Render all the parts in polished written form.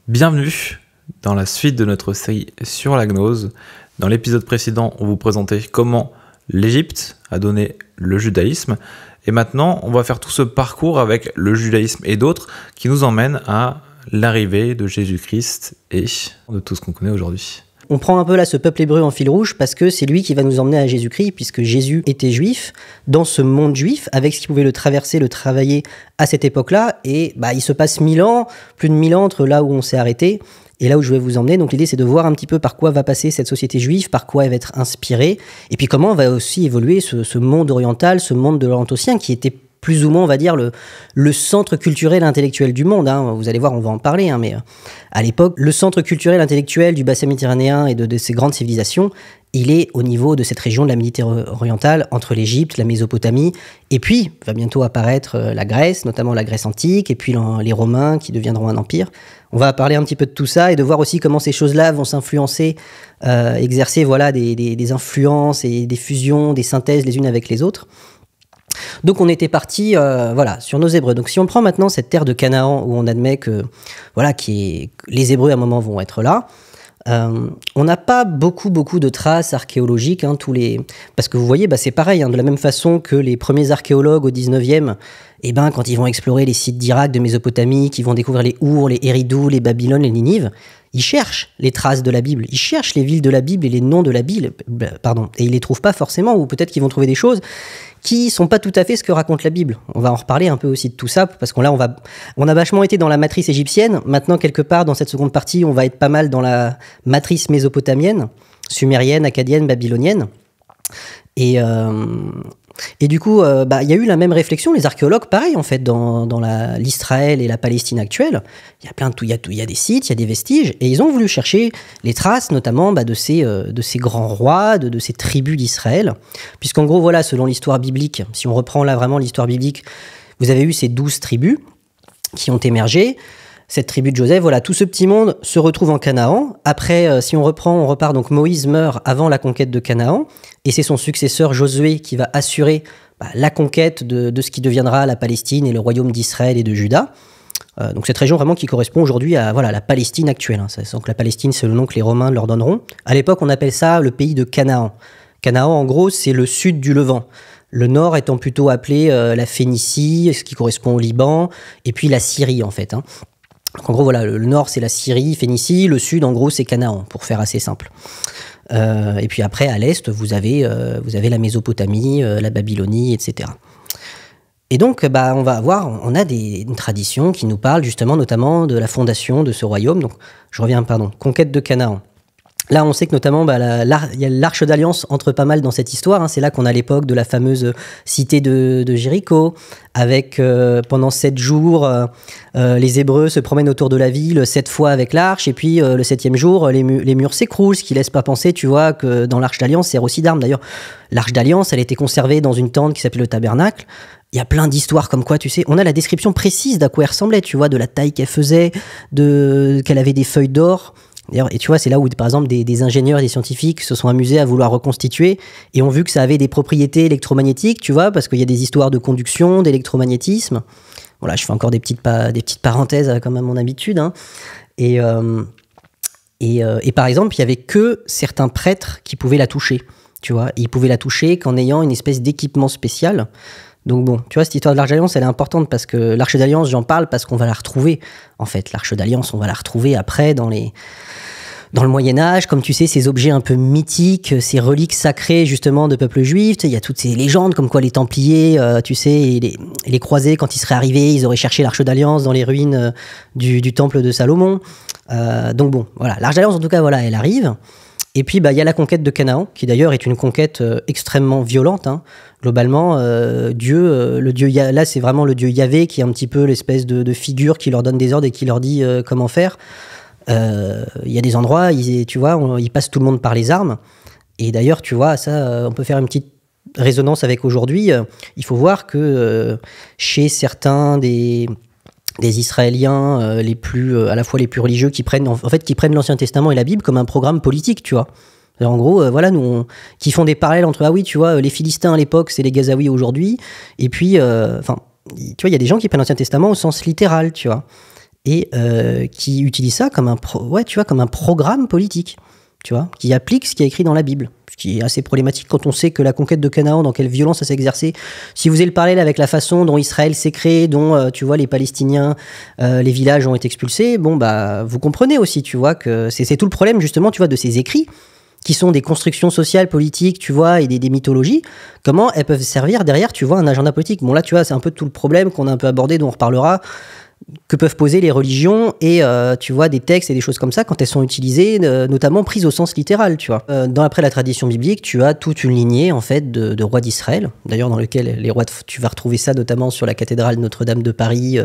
Bienvenue dans la suite de notre série sur la gnose. Dans l'épisode précédent, on vous présentait comment l'Égypte a donné le judaïsme. Et maintenant, on va faire tout ce parcours avec le judaïsme et d'autres qui nous emmènent à l'arrivée de Jésus-Christ et de tout ce qu'on connaît aujourd'hui. On prend un peu là ce peuple hébreu en fil rouge parce que c'est lui qui va nous emmener à Jésus-Christ, puisque Jésus était juif, dans ce monde juif, avec ce qui pouvait le traverser, le travailler à cette époque-là. Et il se passe 1000 ans, plus de 1000 ans entre là où on s'est arrêté et là où je vais vous emmener. Donc l'idée, c'est de voir un petit peu par quoi va passer cette société juive, par quoi elle va être inspirée, et puis comment va aussi évoluer ce monde oriental, ce monde de l'Orientocien, qui était plus ou moins, on va dire, le centre culturel et intellectuel du monde. Vous allez voir, on va en parler, mais à l'époque, le centre culturel et intellectuel du bassin méditerranéen et de ces grandes civilisations, il est au niveau de cette région de la Méditerranée orientale, entre l'Égypte, la Mésopotamie, et puis va bientôt apparaître la Grèce, notamment la Grèce antique, et puis les Romains qui deviendront un empire. On va parler un petit peu de tout ça et de voir aussi comment ces choses-là vont s'influencer, exercer des influences et des fusions, des synthèses les unes avec les autres. Donc on était parti sur nos Hébreux. Donc si on prend maintenant cette terre de Canaan où on admet que les Hébreux à un moment vont être là, on n'a pas beaucoup de traces archéologiques, parce que vous voyez, c'est pareil, de la même façon que les premiers archéologues au 19e, quand ils vont explorer les sites d'Irak, de Mésopotamie, qu'ils vont découvrir les Our, les Eridu, les Babylone, les Ninive, ils cherchent les traces de la Bible, ils cherchent les villes de la Bible et les noms de la Bible, et ils les trouvent pas forcément, ou peut-être qu'ils vont trouver des choses qui sont pas tout à fait ce que raconte la Bible. On va en reparler un peu aussi de tout ça, parce qu'on a vachement été dans la matrice égyptienne. Maintenant, quelque part, dans cette seconde partie, on va être pas mal dans la matrice mésopotamienne, sumérienne, akkadienne, babylonienne. Et du coup, il y a eu la même réflexion, les archéologues, pareil, en fait, dans l'Israël et la Palestine actuelle. Il y a des sites, il y a des vestiges, et ils ont voulu chercher les traces, notamment de ces grands rois, de ces tribus d'Israël. Puisqu'en gros, voilà, selon l'histoire biblique, si on reprend là vraiment l'histoire biblique, vous avez eu ces 12 tribus qui ont émergé. Cette tribu de Joseph, voilà, tout ce petit monde se retrouve en Canaan. Après, si on repart, donc Moïse meurt avant la conquête de Canaan, et c'est son successeur Josué qui va assurer la conquête de ce qui deviendra la Palestine et le royaume d'Israël et de Juda. Donc cette région vraiment qui correspond aujourd'hui à la Palestine actuelle. Donc la Palestine, c'est le nom que les Romains leur donneront. À l'époque, on appelle ça le pays de Canaan. Canaan, en gros, c'est le sud du Levant. Le nord étant plutôt appelé la Phénicie, ce qui correspond au Liban, et puis la Syrie, en fait. Donc en gros, voilà, le nord, c'est la Syrie, Phénicie, le sud, en gros, c'est Canaan, pour faire assez simple. Et puis après, à l'est, vous avez la Mésopotamie, la Babylonie, etc. Et donc, on a une tradition qui nous parle justement, notamment de la fondation de ce royaume. Donc, conquête de Canaan. Là, on sait que notamment, il y a l'Arche d'Alliance entre pas mal dans cette histoire. C'est là qu'on a l'époque de la fameuse cité de Jéricho, avec pendant 7 jours, les Hébreux se promènent autour de la ville 7 fois avec l'Arche, et puis le 7e jour, les murs s'écroulent, ce qui laisse pas penser, tu vois, que dans l'Arche d'Alliance, sert aussi d'arme. D'ailleurs, l'Arche d'Alliance, elle était conservée dans une tente qui s'appelait le Tabernacle. Il y a plein d'histoires comme quoi, tu sais, on a la description précise d'à quoi elle ressemblait, tu vois, de la taille qu'elle faisait, qu'elle avait des feuilles d'or. D'ailleurs, et tu vois, c'est là où, par exemple, des ingénieurs et des scientifiques se sont amusés à vouloir reconstituer et ont vu que ça avait des propriétés électromagnétiques, tu vois, parce qu'il y a des histoires de conduction, d'électromagnétisme. Voilà, je fais encore des petites parenthèses, comme à mon habitude. Et par exemple, il y avait que certains prêtres qui pouvaient la toucher, tu vois. Ils pouvaient la toucher qu'en ayant une espèce d'équipement spécial. Donc bon, tu vois, cette histoire de l'Arche d'Alliance, elle est importante parce que l'Arche d'Alliance, j'en parle parce qu'on va la retrouver. En fait, l'Arche d'Alliance, on va la retrouver après dans le Moyen-Âge, comme tu sais, ces objets un peu mythiques, ces reliques sacrées justement de peuple juif. Il y a toutes ces légendes comme quoi les Templiers, tu sais, et les croisés, quand ils seraient arrivés, ils auraient cherché l'Arche d'Alliance dans les ruines du temple de Salomon. Donc bon, voilà, l'Arche d'Alliance, en tout cas, voilà, elle arrive. Et puis, il y a la conquête de Canaan, qui d'ailleurs est une conquête extrêmement violente. Globalement, Dieu, là, c'est vraiment le Dieu Yahvé qui est un petit peu l'espèce de figure qui leur donne des ordres et qui leur dit comment faire. Il y a des endroits, ils passent tout le monde par les armes. Et d'ailleurs, tu vois, ça, on peut faire une petite résonance avec aujourd'hui. Il faut voir que chez certains des Israéliens à la fois les plus religieux qui prennent l'Ancien Testament et la Bible comme un programme politique, tu vois. Alors, en gros, qui font des parallèles entre, tu vois, les Philistins à l'époque, c'est les Gazaouis aujourd'hui, et puis, tu vois, il y a des gens qui prennent l'Ancien Testament au sens littéral, tu vois. et qui utilise ça comme comme un programme politique, tu vois, qui applique ce qui est écrit dans la Bible, ce qui est assez problématique quand on sait que la conquête de Canaan, dans quelle violence ça s'est exercé. Si vous avez le parallèle avec la façon dont Israël s'est créé, dont tu vois les Palestiniens, les villages ont été expulsés, bon bah vous comprenez aussi, tu vois, que c'est tout le problème justement, tu vois, de ces écrits qui sont des constructions sociales, politiques, tu vois, et des mythologies, comment elles peuvent servir derrière, tu vois, un agenda politique. Bon là, tu vois, c'est un peu tout le problème qu'on a un peu abordé, dont on reparlera, que peuvent poser les religions et tu vois des textes et des choses comme ça quand elles sont utilisées, notamment prises au sens littéral, tu vois. Après la tradition biblique, tu as toute une lignée en fait de rois d'Israël, d'ailleurs dans lequel les rois tu vas retrouver ça notamment sur la cathédrale Notre-Dame de Paris,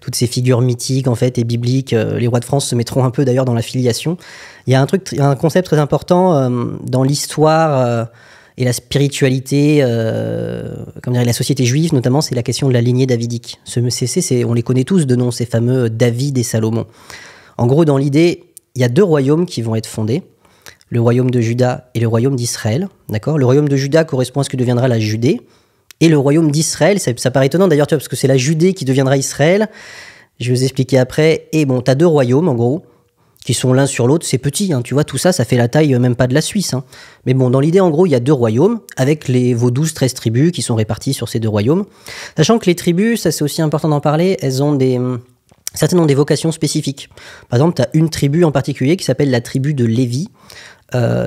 toutes ces figures mythiques en fait et bibliques. Les rois de France se mettront un peu d'ailleurs dans la filiation. Il y a un concept très important dans l'histoire et la spiritualité, la société juive notamment, c'est la question de la lignée davidique. On les connaît tous de nom, ces fameux David et Salomon. En gros, dans l'idée, il y a 2 royaumes qui vont être fondés, le royaume de Juda et le royaume d'Israël. D'accord ? Le royaume de Juda correspond à ce que deviendra la Judée, et le royaume d'Israël, ça paraît étonnant d'ailleurs, tu vois, parce que c'est la Judée qui deviendra Israël. Je vais vous expliquer après. Et bon, tu as 2 royaumes en gros, qui sont l'un sur l'autre, c'est petit, hein, tu vois, tout ça, ça fait la taille même pas de la Suisse. Hein. Mais bon, dans l'idée, en gros, il y a 2 royaumes, avec vos 12-13 tribus qui sont réparties sur ces 2 royaumes. Sachant que les tribus, ça c'est aussi important d'en parler, certaines ont des vocations spécifiques. Par exemple, tu as une tribu en particulier qui s'appelle la tribu de Lévi.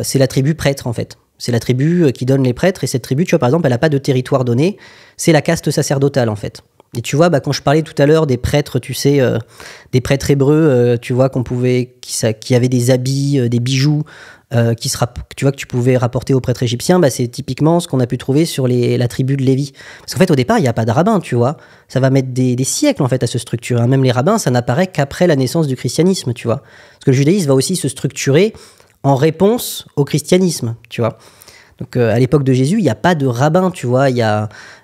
C'est la tribu prêtre, en fait. C'est la tribu qui donne les prêtres, et cette tribu, tu vois, par exemple, elle n'a pas de territoire donné, c'est la caste sacerdotale, en fait. Et tu vois, quand je parlais tout à l'heure des prêtres, tu sais, des prêtres hébreux, tu vois, qui avaient des habits, des bijoux, tu vois, que tu pouvais rapporter aux prêtres égyptiens, c'est typiquement ce qu'on a pu trouver sur la tribu de Lévi. Parce qu'en fait, au départ, il n'y a pas de rabbin, tu vois. Ça va mettre des siècles, en fait, à se structurer. Même les rabbins, ça n'apparaît qu'après la naissance du christianisme, tu vois. Parce que le judaïsme va aussi se structurer en réponse au christianisme, tu vois. Donc à l'époque de Jésus, il n'y a pas de rabbin, tu vois.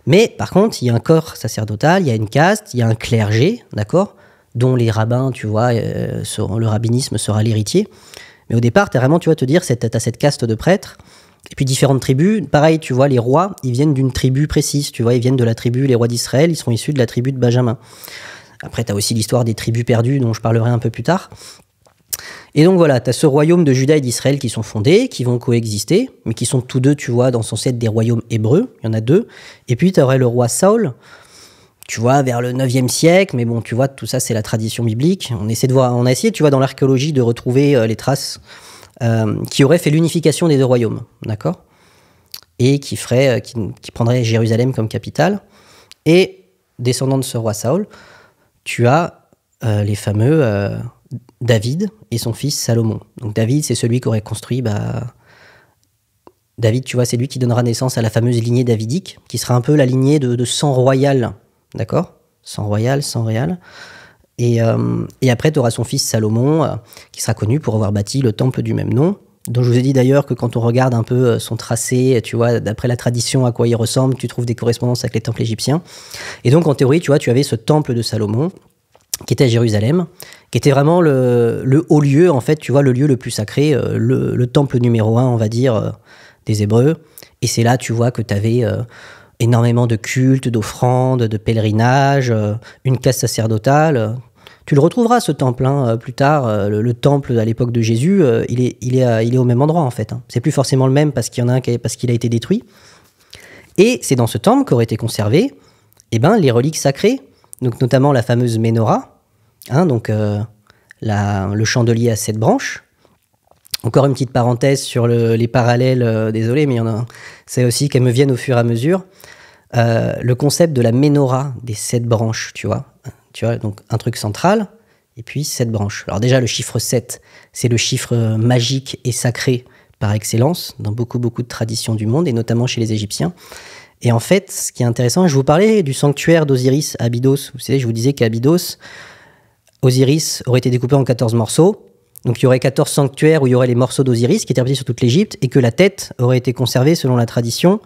Mais par contre, il y a un corps sacerdotal, il y a une caste, il y a un clergé, d'accord, dont les rabbins, tu vois, le rabbinisme sera l'héritier. Mais au départ, tu as vraiment, tu vas te dire, tu as cette caste de prêtres, et puis différentes tribus. Pareil, tu vois, les rois, ils viennent d'une tribu précise, tu vois, ils viennent de la tribu, les rois d'Israël, ils sont issus de la tribu de Benjamin. Après, tu as aussi l'histoire des tribus perdues, dont je parlerai un peu plus tard. Et donc voilà, tu as ce royaume de Juda et d'Israël qui sont fondés, qui vont coexister, mais qui sont tous 2, tu vois, censés être des royaumes hébreux, il y en a 2. Et puis tu aurais le roi Saül, tu vois, vers le 9e siècle, mais bon, tu vois, tout ça c'est la tradition biblique. On a essayé, tu vois, dans l'archéologie de retrouver les traces qui auraient fait l'unification des 2 royaumes, d'accord ? Et qui prendrait Jérusalem comme capitale. Et descendant de ce roi Saül, tu as les fameux David et son fils Salomon. Donc David, c'est celui qui aurait construit... David, tu vois, c'est lui qui donnera naissance à la fameuse lignée davidique, qui sera un peu la lignée de sang royal, d'accord ? Sang royal, sang réal. Et après, tu auras son fils Salomon, qui sera connu pour avoir bâti le temple du même nom, dont je vous ai dit d'ailleurs que quand on regarde un peu son tracé, tu vois, d'après la tradition, à quoi il ressemble, tu trouves des correspondances avec les temples égyptiens. Et donc, en théorie, tu vois, tu avais ce temple de Salomon, qui était à Jérusalem, qui était vraiment le haut lieu, en fait, tu vois, le lieu le plus sacré, le temple numéro 1, on va dire, des Hébreux. Et c'est là, tu vois, que tu avais énormément de cultes, d'offrandes, de pèlerinages, une caste sacerdotale. Tu le retrouveras, ce temple, hein, plus tard. Le temple, à l'époque de Jésus, il est au même endroit, en fait. Hein. C'est plus forcément le même parce qu'il y en a un parce qu'il a été détruit. Et c'est dans ce temple qu'auraient été conservées les reliques sacrées, donc notamment la fameuse Ménorah, hein, donc le chandelier à 7 branches. Encore une petite parenthèse sur les parallèles, désolé, mais il y en a. C'est aussi qu'elles me viennent au fur et à mesure. Le concept de la Ménorah des 7 branches, tu vois, donc un truc central, et puis 7 branches. Alors déjà, le chiffre 7, c'est le chiffre magique et sacré par excellence dans beaucoup de traditions du monde, et notamment chez les Égyptiens. Et en fait, ce qui est intéressant, je vous parlais du sanctuaire d'Osiris à Abydos. Vous savez, je vous disais qu'à Abydos, Osiris aurait été découpé en 14 morceaux. Donc il y aurait 14 sanctuaires où il y aurait les morceaux d'Osiris qui étaient répartis sur toute l'Égypte, et que la tête aurait été conservée selon la tradition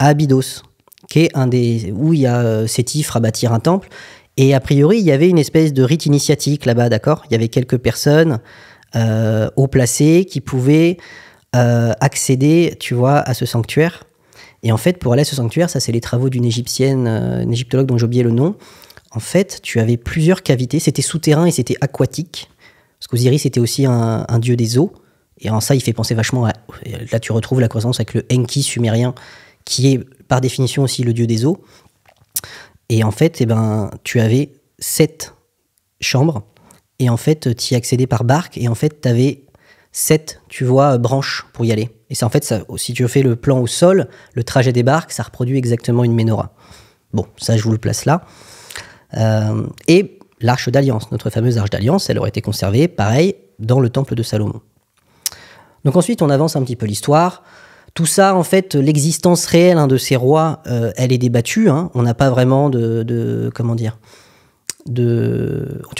à Abydos, qui est où il y a Sétif à bâtir un temple. Et a priori, il y avait une espèce de rite initiatique là-bas, d'accord ? Il y avait quelques personnes haut placées qui pouvaient accéder, tu vois, à ce sanctuaire. Et en fait, pour aller à ce sanctuaire, ça c'est les travaux d'une égyptienne, une égyptologue dont j'ai oublié le nom, en fait, tu avais plusieurs cavités. C'était souterrain et c'était aquatique. Parce qu'Osiris était aussi un dieu des eaux. Et en ça, il fait penser vachement à... Là, tu retrouves la correspondance avec le Enki sumérien, qui est par définition aussi le dieu des eaux. Et en fait, eh ben, tu avais 7 chambres. Et en fait, tu y accédais par barque. Et en fait, tu avais 7, tu vois, branches pour y aller. Et c'est en fait, ça, si tu fais le plan au sol, le trajet des barques, ça reproduit exactement une menorah. Bon, ça, je vous le place là. Et l'arche d'alliance, notre fameuse arche d'alliance, elle aurait été conservée, pareil, dans le temple de Salomon. Donc ensuite, on avance un petit peu l'histoire. Tout ça, en fait, l'existence réelle de ces rois, elle est débattue. On n'a pas vraiment comment dire, tu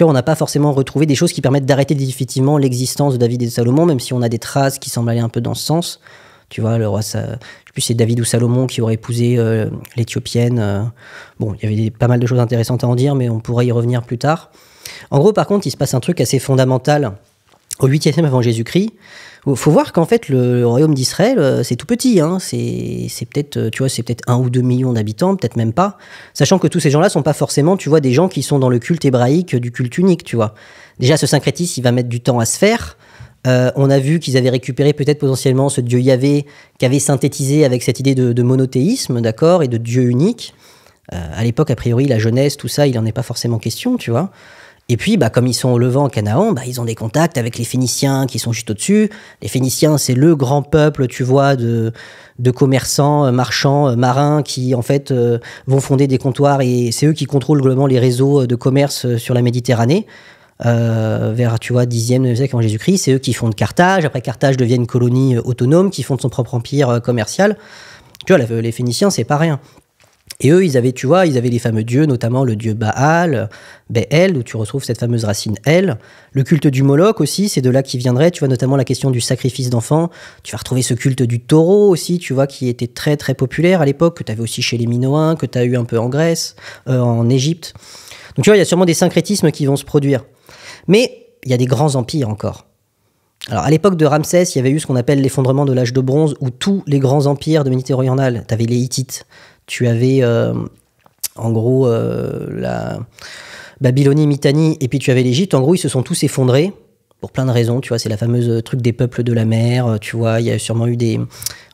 vois, on n'a pas forcément retrouvé des choses qui permettent d'arrêter définitivement l'existence de David et de Salomon, même si on a des traces qui semblent aller un peu dans ce sens. Tu vois, le roi, je sais plus si c'est David ou Salomon qui aurait épousé l'Éthiopienne. Bon, il y avait pas mal de choses intéressantes à en dire, mais on pourrait y revenir plus tard. En gros, par contre, il se passe un truc assez fondamental au 8e siècle avant Jésus-Christ. Il faut voir qu'en fait, le royaume d'Israël, c'est tout petit. C'est peut-être, tu vois, c'est peut-être 1 ou 2 millions d'habitants, peut-être même pas. Sachant que tous ces gens-là sont pas forcément, tu vois, des gens qui sont dans le culte hébraïque, du culte unique, tu vois. Déjà, ce syncrétisme, il va mettre du temps à se faire. On a vu qu'ils avaient récupéré peut-être potentiellement ce dieu Yahvé qui avait synthétisé avec cette idée de monothéisme, d'accord, et de dieu unique. À l'époque, a priori, la jeunesse, tout ça, il n'en est pas forcément question, tu vois. Et puis, comme ils sont au Levant, en Canaan, ils ont des contacts avec les Phéniciens qui sont juste au-dessus. Les Phéniciens, c'est le grand peuple, tu vois, de commerçants, marchands, marins qui, en fait, vont fonder des comptoirs et c'est eux qui contrôlent globalement les réseaux de commerce sur la Méditerranée. Vers, tu vois, 10e siècle avant Jésus-Christ, c'est eux qui fondent Carthage. Après, Carthage devient une colonie autonome qui fonde son propre empire commercial. Tu vois, les Phéniciens, c'est pas rien. Et eux, ils avaient les fameux dieux, notamment le dieu Baal, Béel, où tu retrouves cette fameuse racine El. Le culte du Moloch aussi, c'est de là qu'il viendrait. Tu vois, notamment la question du sacrifice d'enfants. Tu vas retrouver ce culte du taureau aussi, tu vois, qui était très, très populaire à l'époque, que tu avais aussi chez les Minoens, que tu as eu un peu en Grèce, en Égypte. Donc, tu vois, il y a sûrement des syncrétismes qui vont se produire. Mais il y a des grands empires encore. Alors, à l'époque de Ramsès, il y avait eu ce qu'on appelle l'effondrement de l'âge de bronze, où tous les grands empires de Méditerranée orientale, tu avais les Hittites, tu avais en gros la Babylonie, Mitanni, et puis tu avais l'Égypte. En gros, ils se sont tous effondrés pour plein de raisons. Tu vois, c'est la fameuse truc des peuples de la mer. Tu vois, il y a sûrement eu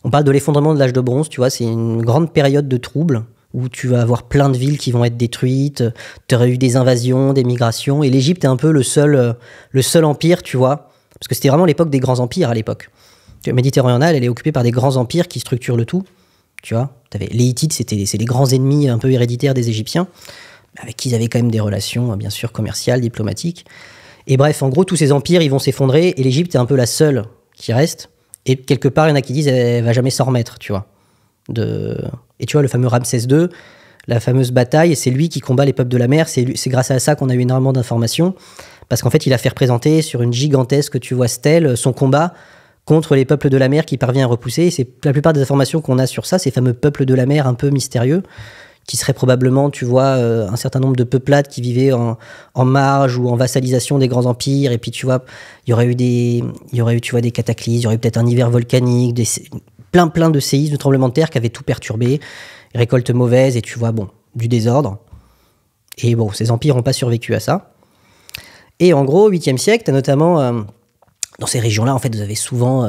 on parle de l'effondrement de l'âge de bronze. Tu vois, c'est une grande période de troubles où tu vas avoir plein de villes qui vont être détruites. Tu aurais eu des invasions, des migrations, et l'Égypte est un peu le seul empire, tu vois, parce que c'était vraiment l'époque des grands empires à l'époque. La Méditerranée orientale, elle est occupée par des grands empires qui structurent le tout. Tu vois, les Hittites, c'est les grands ennemis un peu héréditaires des Égyptiens, avec qui ils avaient quand même des relations, bien sûr, commerciales, diplomatiques. Et bref, en gros, tous ces empires, ils vont s'effondrer, et l'Égypte est un peu la seule qui reste. Et quelque part, il y en a qui disent, elle va jamais s'en remettre, tu vois. Et tu vois, le fameux Ramsès II, la fameuse bataille, c'est lui qui combat les peuples de la mer. C'est grâce à ça qu'on a eu énormément d'informations, parce qu'en fait, il a fait représenter sur une gigantesque, tu vois, stèle, son combat contre les peuples de la mer qui parvient à repousser. Et c'est la plupart des informations qu'on a sur ça, ces fameux peuples de la mer un peu mystérieux, qui seraient probablement, tu vois, un certain nombre de peuplades qui vivaient en marge ou en vassalisation des grands empires. Et puis, tu vois, il y aurait eu, tu vois, des cataclysmes, il y aurait eu peut-être un hiver volcanique, plein de séismes, de tremblements de terre qui avaient tout perturbé, récoltes mauvaises et tu vois, bon, du désordre. Et bon, ces empires n'ont pas survécu à ça. Et en gros, au 8e siècle, tu as notamment... dans ces régions-là, en fait, vous avez souvent...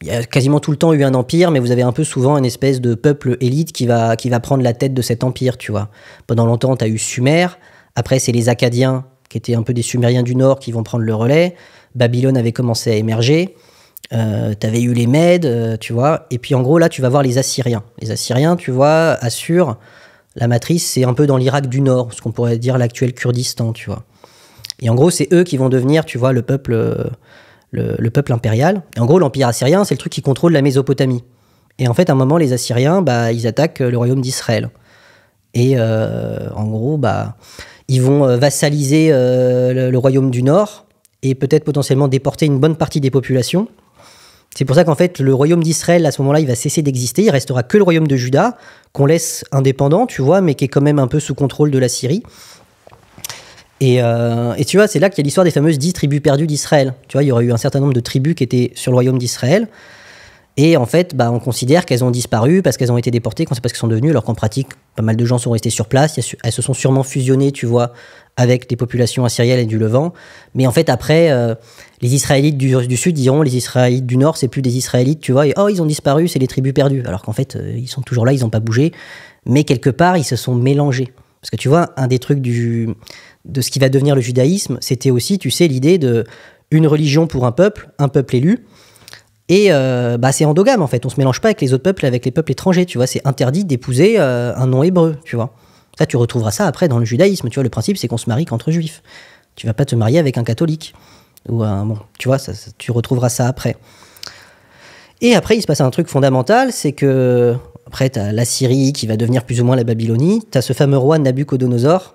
il y a quasiment tout le temps eu un empire, mais vous avez un peu souvent une espèce de peuple élite qui va prendre la tête de cet empire, tu vois. Pendant longtemps, tu as eu Sumer. Après, c'est les Akkadiens, qui étaient un peu des Sumériens du Nord, qui vont prendre le relais. Babylone avait commencé à émerger. T'avais eu les Mèdes, tu vois. Et puis, en gros, là, tu vas voir les Assyriens. Les Assyriens, tu vois, Assur, la matrice, c'est un peu dans l'Irak du Nord, ce qu'on pourrait dire l'actuel Kurdistan, tu vois. Et en gros, c'est eux qui vont devenir, tu vois, le peuple impérial. Et en gros, l'empire assyrien, c'est le truc qui contrôle la Mésopotamie. Et en fait, à un moment, les Assyriens, ils attaquent le royaume d'Israël. Et en gros, ils vont vassaliser le royaume du Nord et peut-être potentiellement déporter une bonne partie des populations. C'est pour ça qu'en fait, le royaume d'Israël, à ce moment-là, il va cesser d'exister. Il restera que le royaume de Juda, qu'on laisse indépendant, tu vois, mais qui est quand même un peu sous contrôle de la Syrie. Et tu vois, c'est là qu'il y a l'histoire des fameuses 10 tribus perdues d'Israël. Tu vois, il y aurait eu un certain nombre de tribus qui étaient sur le royaume d'Israël. Et en fait, bah, on considère qu'elles ont disparu parce qu'elles ont été déportées, qu'on ne sait pas ce qu'elles sont devenues, alors qu'en pratique, pas mal de gens sont restés sur place. Elles se sont sûrement fusionnées, tu vois, avec les populations assyriennes et du Levant. Mais en fait, après, les Israélites du Sud diront les Israélites du Nord, c'est plus des Israélites, tu vois, et oh, ils ont disparu, c'est les tribus perdues. Alors qu'en fait, ils sont toujours là, ils n'ont pas bougé. Mais quelque part, ils se sont mélangés. Parce que tu vois, un des trucs de ce qui va devenir le judaïsme, c'était aussi, tu sais, l'idée de une religion pour un peuple élu. Et bah, c'est endogame, en fait. On se mélange pas avec les autres peuples, avec les peuples étrangers, tu vois. C'est interdit d'épouser un nom hébreu, tu vois. Ça, tu retrouveras ça après dans le judaïsme, tu vois. Le principe, c'est qu'on se marie qu'entre juifs. Tu vas pas te marier avec un catholique. Ou bon, tu vois, tu retrouveras ça après. Et après, il se passe un truc fondamental, c'est que après, t'as la Syrie qui va devenir plus ou moins la Babylonie. T'as ce fameux roi Nabuchodonosor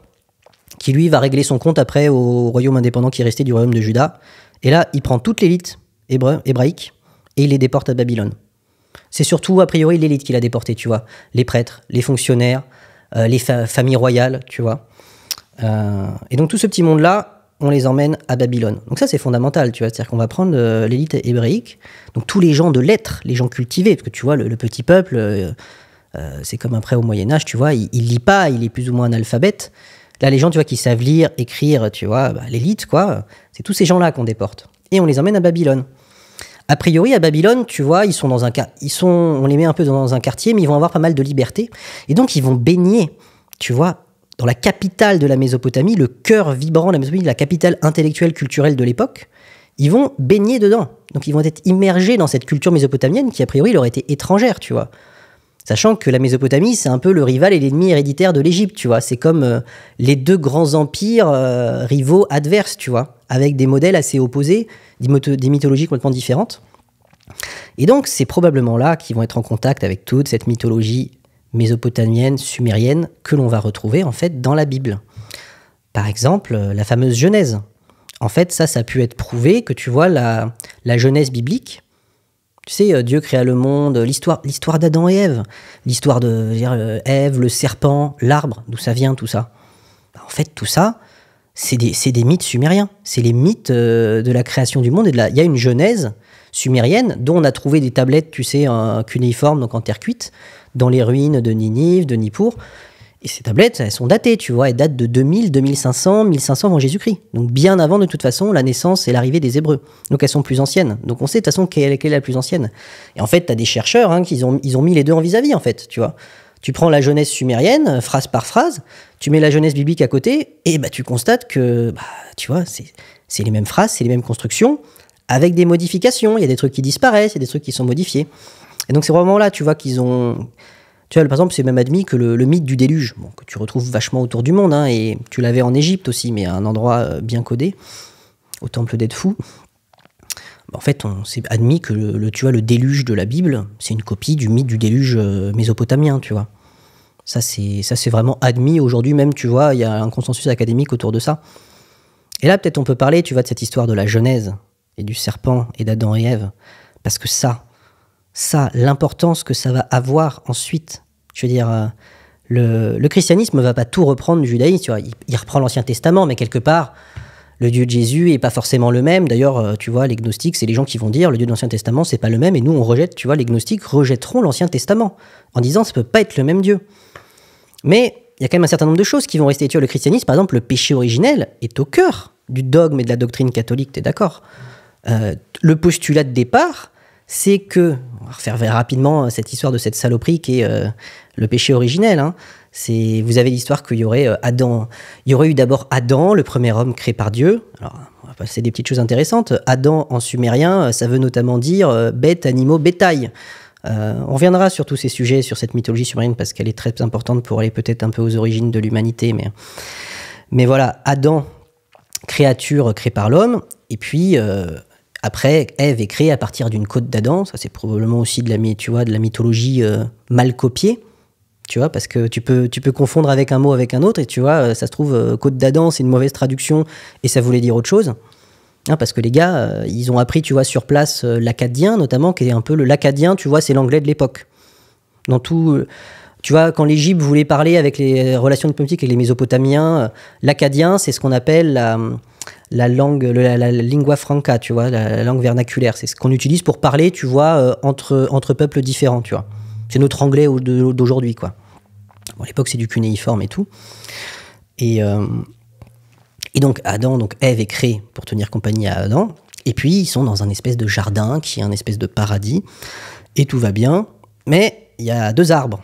qui, lui, va régler son compte après au royaume indépendant qui est resté du royaume de Juda. Et là, il prend toute l'élite hébraïque et il les déporte à Babylone. C'est surtout, a priori, l'élite qu'il a déporté, tu vois. Les prêtres, les fonctionnaires, les familles royales, tu vois. Et donc, tout ce petit monde-là, on les emmène à Babylone. Donc ça, c'est fondamental, tu vois. C'est-à-dire qu'on va prendre l'élite hébraïque, donc tous les gens de lettres, les gens cultivés, parce que tu vois, le petit peuple, c'est comme après au Moyen-Âge, tu vois, il lit pas, il est plus ou moins analphabète. Là, les gens, tu vois, qui savent lire, écrire, tu vois, bah, l'élite, quoi, c'est tous ces gens-là qu'on déporte. Et on les emmène à Babylone. A priori, à Babylone, tu vois, on les met un peu dans un quartier, mais ils vont avoir pas mal de liberté. Et donc, ils vont baigner, tu vois, dans la capitale de la Mésopotamie, le cœur vibrant de la Mésopotamie, la capitale intellectuelle, culturelle de l'époque. Ils vont baigner dedans. Donc, ils vont être immergés dans cette culture mésopotamienne qui, a priori, leur était étrangère, tu vois. Sachant que la Mésopotamie, c'est un peu le rival et l'ennemi héréditaire de l'Égypte, tu vois. C'est comme les deux grands empires rivaux adverses, tu vois, avec des modèles assez opposés, des mythologies complètement différentes. Et donc, c'est probablement là qu'ils vont être en contact avec toute cette mythologie mésopotamienne, sumérienne, que l'on va retrouver, en fait, dans la Bible. Par exemple, la fameuse Genèse. En fait, ça a pu être prouvé que, tu vois, la Genèse biblique, tu sais, Dieu créa le monde, l'histoire d'Adam et Ève, l'histoire de Ève, le serpent, l'arbre, d'où ça vient tout ça. En fait, tout ça, c'est des mythes sumériens. C'est les mythes de la création du monde. Il y a une Genèse sumérienne dont on a trouvé des tablettes, tu sais, cunéiformes, donc en terre cuite, dans les ruines de Ninive, de Nippur. Et ces tablettes, elles sont datées, tu vois, elles datent de 2000, 2500, 1500 avant Jésus-Christ. Donc bien avant, de toute façon, la naissance et l'arrivée des Hébreux. Donc elles sont plus anciennes. Donc on sait de toute façon quelle est la plus ancienne. Et en fait, tu as des chercheurs qui ont mis les deux en vis-à-vis, en fait, tu vois. Tu prends la Genèse sumérienne, phrase par phrase, tu mets la Genèse biblique à côté, et bah, tu constates que, bah, tu vois, c'est les mêmes phrases, c'est les mêmes constructions, avec des modifications. Il y a des trucs qui disparaissent, il y a des trucs qui sont modifiés. Et donc c'est vraiment là, tu vois, qu'ils ont... Tu vois, par exemple, c'est même admis que le mythe du déluge, bon, que tu retrouves vachement autour du monde, et tu l'avais en Égypte aussi, mais à un endroit bien codé, au temple d'Edfou. En fait, c'est admis que tu vois, le déluge de la Bible, c'est une copie du mythe du déluge mésopotamien, tu vois. Ça, c'est vraiment admis aujourd'hui même, tu vois, il y a un consensus académique autour de ça. Et là, peut-être on peut parler, tu vois, de cette histoire de la Genèse et du serpent et d'Adam et Ève, parce que ça, l'importance que ça va avoir ensuite, je veux dire, le christianisme ne va pas tout reprendre du judaïsme, tu vois, il reprend l'Ancien Testament, mais quelque part, le Dieu de Jésus n'est pas forcément le même. D'ailleurs, tu vois, les gnostiques, c'est les gens qui vont dire le Dieu de l'Ancien Testament, c'est pas le même, et nous, on rejette, tu vois, les gnostiques rejetteront l'Ancien Testament, en disant ça peut pas être le même Dieu. Mais il y a quand même un certain nombre de choses qui vont rester, tu vois, le christianisme, par exemple, le péché originel est au cœur du dogme et de la doctrine catholique, t'es d'accord ? Le postulat de départ, c'est que, on va refaire rapidement cette histoire de cette saloperie qui est le péché originel. Vous avez l'histoire qu'il y aurait il y aurait eu d'abord Adam, le premier homme créé par Dieu. Alors, on va passer des petites choses intéressantes. Adam en sumérien, ça veut notamment dire bêtes, animaux, bétail. On reviendra sur tous ces sujets, sur cette mythologie sumérienne, parce qu'elle est très importante pour aller peut-être un peu aux origines de l'humanité. Mais voilà, Adam, créature créée par l'homme, et puis après, Ève est créée à partir d'une côte d'Adam. Ça, c'est probablement aussi de la mythologie mal copiée, tu vois, parce que tu peux confondre avec un mot avec un autre, et tu vois, ça se trouve, côte d'Adam, c'est une mauvaise traduction, et ça voulait dire autre chose. Parce que les gars, ils ont appris, tu vois, sur place, l'akkadien, notamment, qui est un peu l'akkadien, tu vois, c'est l'anglais de l'époque. Dans tout... Tu vois, quand l'Égypte voulait parler avec les relations diplomatiques avec les Mésopotamiens, l'akkadien, c'est ce qu'on appelle la langue, la lingua franca, tu vois, la langue vernaculaire. C'est ce qu'on utilise pour parler, tu vois, entre peuples différents, tu vois. C'est notre anglais d'aujourd'hui, quoi. Bon, à l'époque, c'est du cunéiforme et tout. Et donc, Adam, donc Ève est créée pour tenir compagnie à Adam. Et puis, ils sont dans un espèce de jardin qui est un espèce de paradis. Et tout va bien. Mais il y a 2 arbres.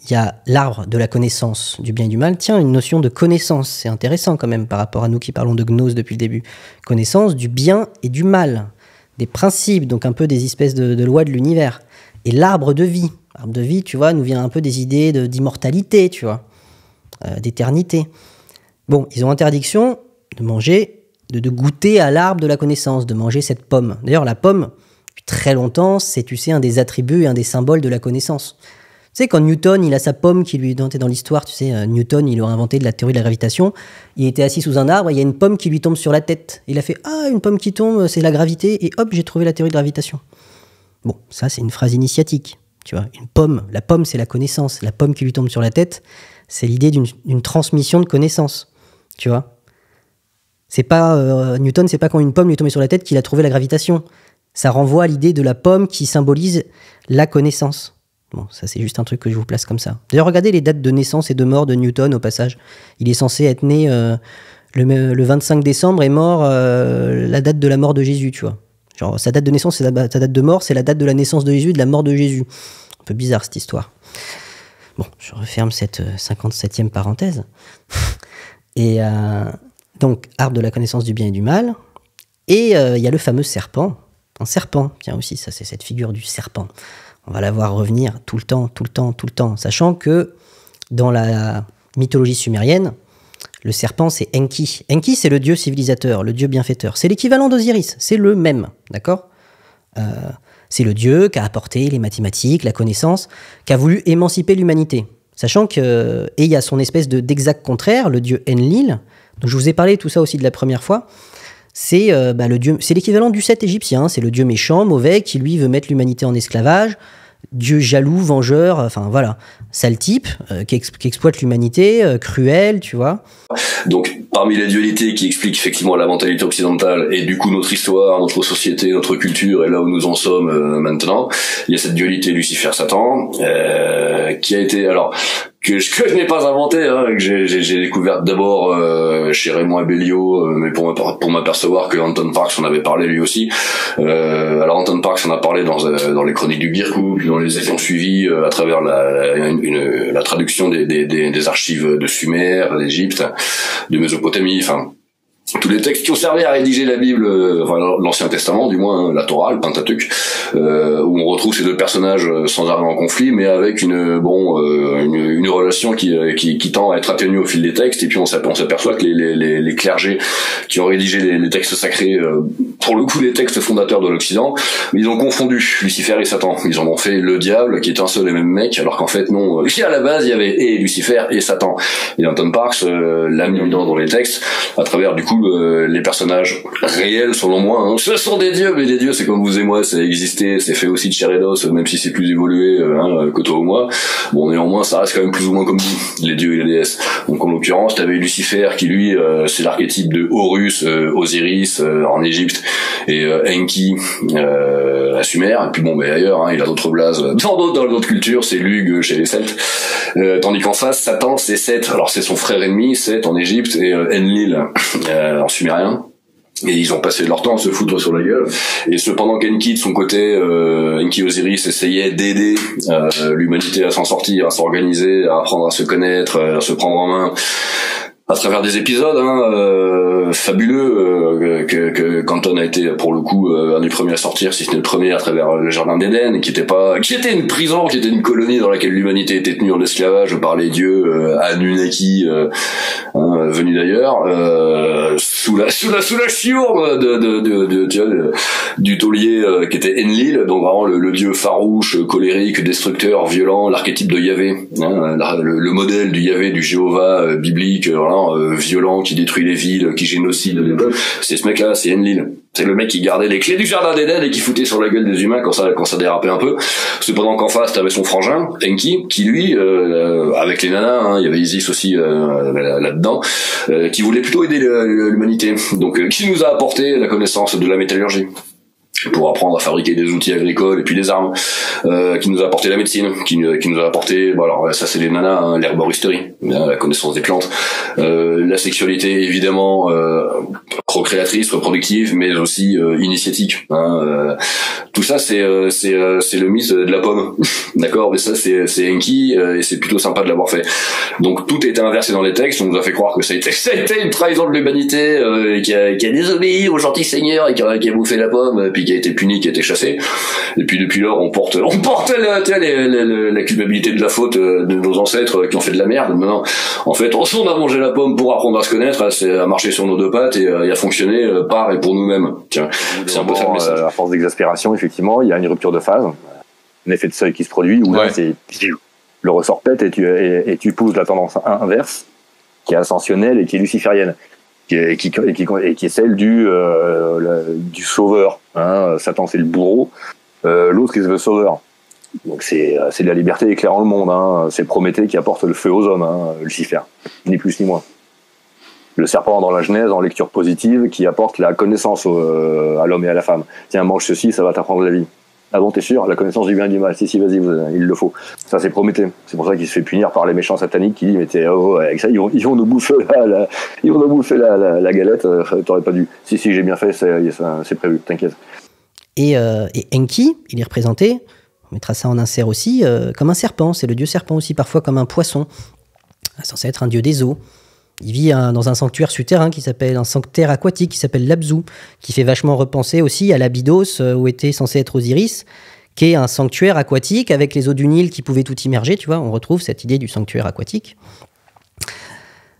Il y a l'arbre de la connaissance du bien et du mal. Tiens, une notion de connaissance. C'est intéressant quand même par rapport à nous qui parlons de gnose depuis le début. Connaissance du bien et du mal. Des principes, donc un peu des espèces de lois de l'univers. Et l'arbre de vie. L'arbre de vie, tu vois, nous vient un peu des idées d'immortalité, tu vois. D'éternité. Bon, ils ont interdiction de manger, de goûter à l'arbre de la connaissance, de manger cette pomme. D'ailleurs, la pomme, depuis très longtemps, c'est, tu sais, un des attributs et un des symboles de la connaissance. Tu sais, quand Newton, il a sa pomme qui lui dans l'histoire, tu sais, Newton, il aurait inventé de la théorie de la gravitation, il était assis sous un arbre, et il y a une pomme qui lui tombe sur la tête. Il a fait « Ah, une pomme qui tombe, c'est la gravité, et hop, j'ai trouvé la théorie de gravitation. » Bon, ça, c'est une phrase initiatique, tu vois. Une pomme, la pomme, c'est la connaissance. La pomme qui lui tombe sur la tête, c'est l'idée d'une transmission de connaissance, tu vois. C'est pas Newton, c'est pas quand une pomme lui est tombée sur la tête qu'il a trouvé la gravitation. Ça renvoie à l'idée de la pomme qui symbolise la connaissance. Bon, ça c'est juste un truc que je vous place comme ça. D'ailleurs, regardez les dates de naissance et de mort de Newton au passage. Il est censé être né le 25 décembre et mort la date de la mort de Jésus, tu vois. Genre, sa date de naissance, c'est sa date de mort, c'est la date de la naissance de Jésus et de la mort de Jésus. Un peu bizarre cette histoire. Bon, je referme cette 57e parenthèse. Et donc, arbre de la connaissance du bien et du mal. Et il y a le fameux serpent. Un serpent, tiens aussi, ça c'est cette figure du serpent. On va la voir revenir tout le temps. Sachant que dans la mythologie sumérienne, le serpent c'est Enki. Enki c'est le dieu civilisateur, le dieu bienfaiteur. C'est l'équivalent d'Osiris, c'est le même, d'accord ? C'est le dieu qui a apporté les mathématiques, la connaissance, qui a voulu émanciper l'humanité. Sachant que, et il y a son espèce d'exact contraire, le dieu Enlil, dont je vous ai parlé tout ça aussi de la première fois. C'est le dieu, c'est l'équivalent du Seth égyptien, c'est le dieu méchant, mauvais, qui lui veut mettre l'humanité en esclavage, dieu jaloux, vengeur, enfin voilà, sale type, qui exploite l'humanité, cruel, tu vois. Donc, parmi les dualités qui expliquent effectivement la mentalité occidentale et du coup notre histoire, notre société, notre culture et là où nous en sommes maintenant, il y a cette dualité Lucifer-Satan qui a été, alors, que je n'ai pas inventé, hein, que j'ai découvert d'abord chez Raymond Abellio, mais pour m'apercevoir que Anton Parks en avait parlé lui aussi. Alors Anton Parks en a parlé dans les chroniques du Birkou, puis dans les élections suivies à travers la traduction des archives de Sumer, d'Égypte, de Mésopotamie, enfin tous les textes qui ont servi à rédiger la Bible, enfin l'Ancien Testament du moins, la Torah, le Pentateuque, où on retrouve ces 2 personnages sans arrêt en conflit, mais avec une relation qui tend à être atténuée au fil des textes, et puis on s'aperçoit que les clergés qui ont rédigé les textes sacrés, pour le coup les textes fondateurs de l'Occident, ils ont confondu Lucifer et Satan. Ils en ont fait le diable qui est un seul et même mec, alors qu'en fait non, à la base il y avait et Lucifer et Satan. Et Anton Parks l'a mis dans les textes à travers du coup les personnages réels selon moi, hein. Ce sont des dieux, mais des dieux c'est comme vous et moi, ça a existé, c'est fait aussi de chair et d'os, même si c'est plus évolué que toi ou moi. Bon, néanmoins ça reste quand même plus ou moins comme dit, les dieux et les déesses. Donc en l'occurrence t'avais Lucifer qui lui c'est l'archétype de Horus, Osiris en Égypte, et Enki à Sumer, et puis bon mais ailleurs hein, il a d'autres blazes dans d'autres cultures, c'est Lug chez les Celtes, tandis qu'en face Satan c'est Seth, alors c'est son frère ennemi Seth en Égypte, et Enlil en sumérien. Et ils ont passé leur temps à se foutre sur la gueule. Et cependant qu'Enki, de son côté, Enki Osiris essayait d'aider l'humanité à s'en sortir, à s'organiser, à apprendre à se connaître, à se prendre en main, à travers des épisodes fabuleux que Canton a été pour le coup un des premiers à sortir, si ce n'est le premier, à travers le Jardin d'Éden, qui était une prison, qui était une colonie dans laquelle l'humanité était tenue en esclavage par les dieux Anunnaki venus d'ailleurs, sous la chiourme du taulier qui était Enlil, donc vraiment le dieu farouche, colérique, destructeur, violent, l'archétype de Yahvé, le modèle du Yahvé, du Jéhovah biblique, voilà. vraiment violent, qui détruit les villes, qui génocide les peuples. C'est ce mec-là, c'est Enlil. C'est le mec qui gardait les clés du jardin d'Éden et qui foutait sur la gueule des humains quand ça dérapait un peu. Cependant qu'en face, t'avais son frangin, Enki, qui lui, avec les nanas, hein, il y avait Isis aussi là-dedans, qui voulait plutôt aider l'humanité. Donc, qui nous a apporté la connaissance de la métallurgie pour apprendre à fabriquer des outils agricoles et puis des armes, qui nous a apporté la médecine, qui nous a apporté, bon alors ça c'est les nanas, hein, l'herboristerie, la connaissance des plantes, la sexualité évidemment procréatrice, reproductive, mais aussi initiatique. Hein, tout ça c'est le mythe de la pomme, d'accord, mais ça c'est Enki et c'est plutôt sympa de l'avoir fait. Donc tout a été inversé dans les textes, on nous a fait croire que ça a été une trahison de l'humanité, qui a désobéi au gentil seigneur et qui a bouffé la pomme, puis qui a été puni, qui a été chassé. Et puis depuis lors, on porte la culpabilité de la faute de nos ancêtres qui ont fait de la merde. Maintenant, en fait, on a mangé la pomme pour apprendre à se connaître, à marcher sur nos deux pattes et à fonctionner par et pour nous-mêmes. Tiens, c'est un peu ça le message. À force d'exaspération, effectivement, il y a une rupture de phase, un effet de seuil qui se produit où là, c'est le ressort pète et tu pousses la tendance inverse, qui est ascensionnelle et qui est luciférienne. Qui est celle du sauveur. Hein. Satan, c'est le bourreau. L'autre, c'est le sauveur. Donc c'est de la liberté éclairant le monde. Hein. C'est Prométhée qui apporte le feu aux hommes, hein, Lucifer. Ni plus ni moins. Le serpent dans la Genèse, en lecture positive, qui apporte la connaissance à l'homme et à la femme. Tiens, mange ceci, ça va t'apprendre la vie. Ah bon, t'es sûr? La connaissance du bien et du mal. Si, vas-y, il le faut. Ça, c'est Prométhée. C'est pour ça qu'il se fait punir par les méchants sataniques qui disent, mais avec ça, ils vont nous bouffer la galette, t'aurais pas dû. Si, j'ai bien fait, c'est prévu, t'inquiète. Et Enki, il est représenté, on mettra ça en insert aussi, comme un serpent. C'est le dieu serpent aussi, parfois comme un poisson. Censé être un dieu des eaux. Il vit dans un sanctuaire souterrain un sanctuaire aquatique qui s'appelle l'Abzu, qui fait vachement repenser aussi à l'Abydos où était censé être Osiris, qui est un sanctuaire aquatique avec les eaux du Nil qui pouvaient tout immerger, tu vois, on retrouve cette idée du sanctuaire aquatique.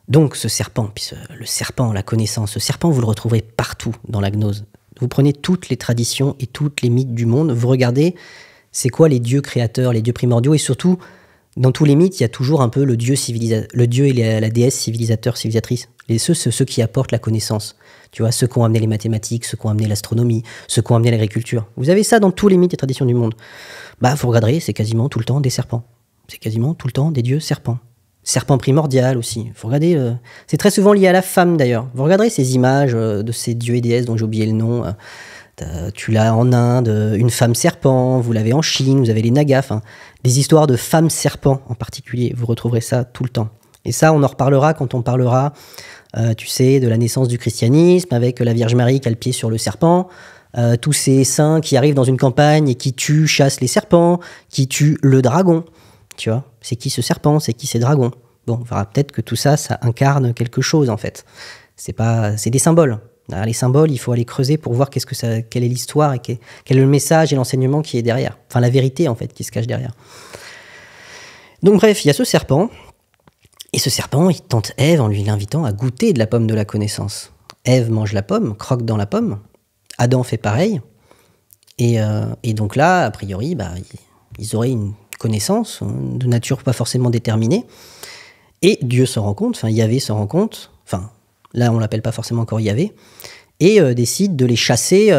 Donc ce serpent, le serpent, la connaissance, ce serpent vous le retrouverez partout dans la gnose. Vous prenez toutes les traditions et toutes les mythes du monde, vous regardez c'est quoi les dieux créateurs, les dieux primordiaux, et surtout dans tous les mythes, il y a toujours un peu le dieu et la déesse civilisateur, civilisatrice. Ceux qui apportent la connaissance. Tu vois, ceux qui ont amené les mathématiques, ceux qui ont amené l'astronomie, ceux qui ont amené l'agriculture. Vous avez ça dans tous les mythes et traditions du monde. Bah, vous regarderez, c'est quasiment tout le temps des serpents. C'est quasiment tout le temps des dieux serpents. Serpent primordial aussi. Vous regardez, c'est très souvent lié à la femme d'ailleurs. Vous regarderez ces images de ces dieux et déesses dont j'ai oublié le nom. Tu l'as en Inde, une femme serpent, vous l'avez en Chine, vous avez les Nagas, enfin, des histoires de femmes serpents en particulier, vous retrouverez ça tout le temps. Et ça, on en reparlera quand on parlera, tu sais, de la naissance du christianisme, avec la Vierge Marie qui a le pied sur le serpent, tous ces saints qui arrivent dans une campagne et qui chassent les serpents, qui tuent le dragon, tu vois. C'est qui ce serpent, c'est qui ces dragons? Bon, on verra peut-être que tout ça, ça incarne quelque chose en fait. C'est des symboles. Alors, les symboles, il faut aller creuser pour voir quelle est l'histoire et quel est le message et l'enseignement qui est derrière. Enfin, la vérité, en fait, qui se cache derrière. Donc, bref, il y a ce serpent. Et ce serpent, il tente Ève en lui l'invitant à goûter de la pomme de la connaissance. Ève mange la pomme, croque dans la pomme. Adam fait pareil. Et donc là, a priori, ils auraient une connaissance de nature pas forcément déterminée. Et Dieu se rend compte, Yahvé se rend compte, là, on l'appelle pas forcément encore Yahvé, et décide de les chasser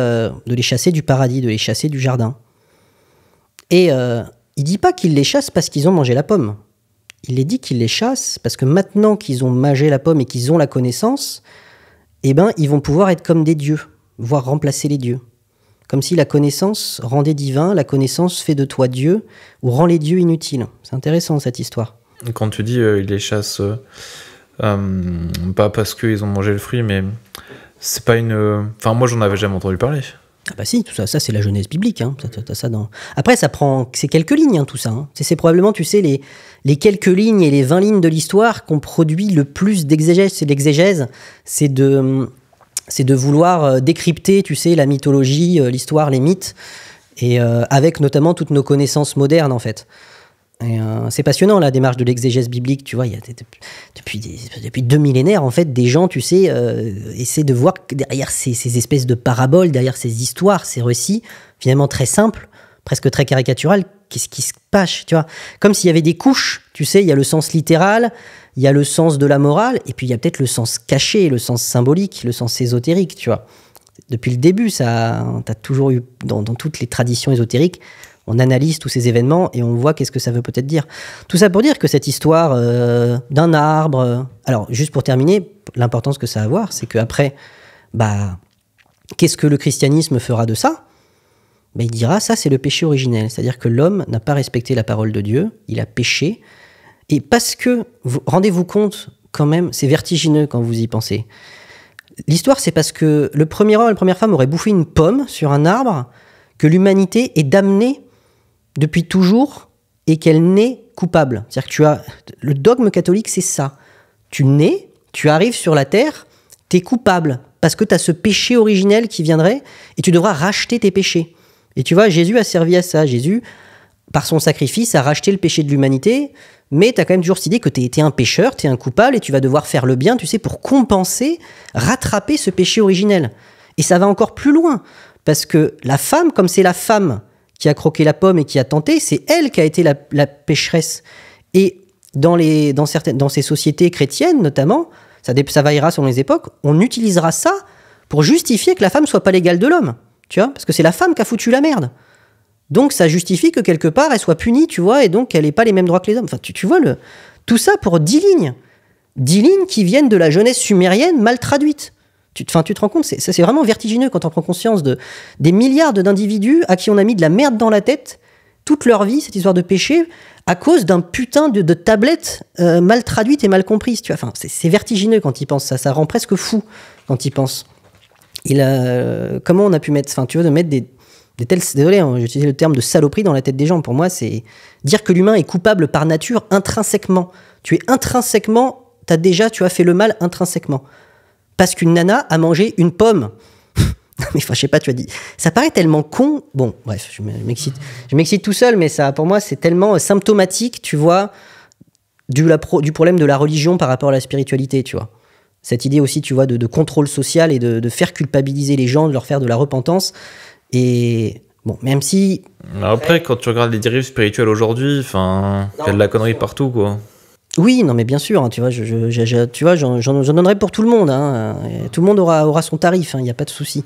du paradis, de les chasser du jardin. Et il dit pas qu'il les chasse parce qu'ils ont mangé la pomme. Il les dit qu'il les chasse parce que maintenant qu'ils ont mangé la pomme et qu'ils ont la connaissance, ils vont pouvoir être comme des dieux, voire remplacer les dieux. Comme si la connaissance rendait divin, la connaissance fait de toi Dieu, ou rend les dieux inutiles. C'est intéressant cette histoire. Quand tu dis il les chasse... pas parce qu'ils ont mangé le fruit, mais c'est pas une... Enfin, moi, j'en avais jamais entendu parler. Ah bah si, tout ça c'est la Genèse biblique. Hein. T'as ça dans... Après, c'est quelques lignes, tout ça. Hein. C'est probablement, tu sais, les quelques lignes et les 20 lignes de l'histoire qu'on produit le plus d'exégèse. C'est l'exégèse, c'est de vouloir décrypter, tu sais, la mythologie, l'histoire, les mythes, et avec notamment toutes nos connaissances modernes, en fait. Et, c'est passionnant la démarche de l'exégèse biblique, tu vois, il y a depuis 2 millénaires en fait des gens, tu sais, essaient de voir que derrière ces espèces de paraboles, derrière ces histoires, ces récits finalement très simples, presque très caricaturales, qu'est-ce qui se passe, tu vois, comme s'il y avait des couches, tu sais, il y a le sens littéral, il y a le sens de la morale, et puis il y a peut-être le sens caché, le sens symbolique, le sens ésotérique, tu vois. Depuis le début, t'as toujours eu, dans toutes les traditions ésotériques, on analyse tous ces événements et on voit qu'est-ce que ça veut peut-être dire. Tout ça pour dire que cette histoire d'un arbre... alors, juste pour terminer, l'importance que ça a à voir, c'est qu'après, qu'est-ce que le christianisme fera de ça ? Il dira, ça c'est le péché originel. C'est-à-dire que l'homme n'a pas respecté la parole de Dieu, il a péché. Et parce que, rendez-vous compte, quand même, c'est vertigineux quand vous y pensez. L'histoire, c'est parce que le premier homme et la première femme auraient bouffé une pomme sur un arbre, que l'humanité est damnée depuis toujours et qu'elle naît coupable. C'est-à-dire que le dogme catholique, c'est ça. Tu nais, tu arrives sur la terre, t'es coupable parce que t'as ce péché originel qui viendrait et tu devras racheter tes péchés. Et tu vois, Jésus a servi à ça. Jésus, par son sacrifice, a racheté le péché de l'humanité, mais t'as quand même toujours cette idée que t'es un pécheur, t'es un coupable et tu vas devoir faire le bien, tu sais, pour compenser, rattraper ce péché originel. Et ça va encore plus loin, parce que la femme, comme c'est la femme qui a croqué la pomme et qui a tenté, c'est elle qui a été la pécheresse. Et dans ces sociétés chrétiennes, notamment, ça variera selon les époques, on utilisera ça pour justifier que la femme soit pas l'égale de l'homme, tu vois, parce que c'est la femme qui a foutu la merde. Donc ça justifie que quelque part elle soit punie, tu vois, et donc elle n'ait pas les mêmes droits que les hommes. Enfin, tu vois, tout ça pour 10 lignes. 10 lignes qui viennent de la jeunesse sumérienne mal traduite. Tu te rends compte, c'est vraiment vertigineux quand on prend conscience des milliards d'individus à qui on a mis de la merde dans la tête toute leur vie, cette histoire de péché, à cause d'un putain de tablette mal traduite et mal comprise. Tu vois, enfin, c'est vertigineux quand ils pensent ça. Ça rend presque fou quand ils pensent. Comment on a pu mettre, enfin, tu vois, de mettre des tels, désolé, hein, j'ai utilisé le terme de saloperie dans la tête des gens. Pour moi, c'est dire que l'humain est coupable par nature intrinsèquement. Tu as fait le mal intrinsèquement. Parce qu'une nana a mangé une pomme. Mais enfin, je sais pas, tu as dit. Ça paraît tellement con. Bon, bref, je m'excite tout seul, mais ça, pour moi, c'est tellement symptomatique, tu vois, du problème de la religion par rapport à la spiritualité, tu vois. Cette idée aussi, tu vois, de contrôle social et de faire culpabiliser les gens, de leur faire de la repentance. Et bon, même si... Après, quand tu regardes les dérives spirituelles aujourd'hui, enfin, il y a de la connerie partout, quoi. Oui, non, mais bien sûr, hein, tu vois, tu vois, j'en donnerai pour tout le monde. Hein, tout le monde aura son tarif, il n'y a pas de souci.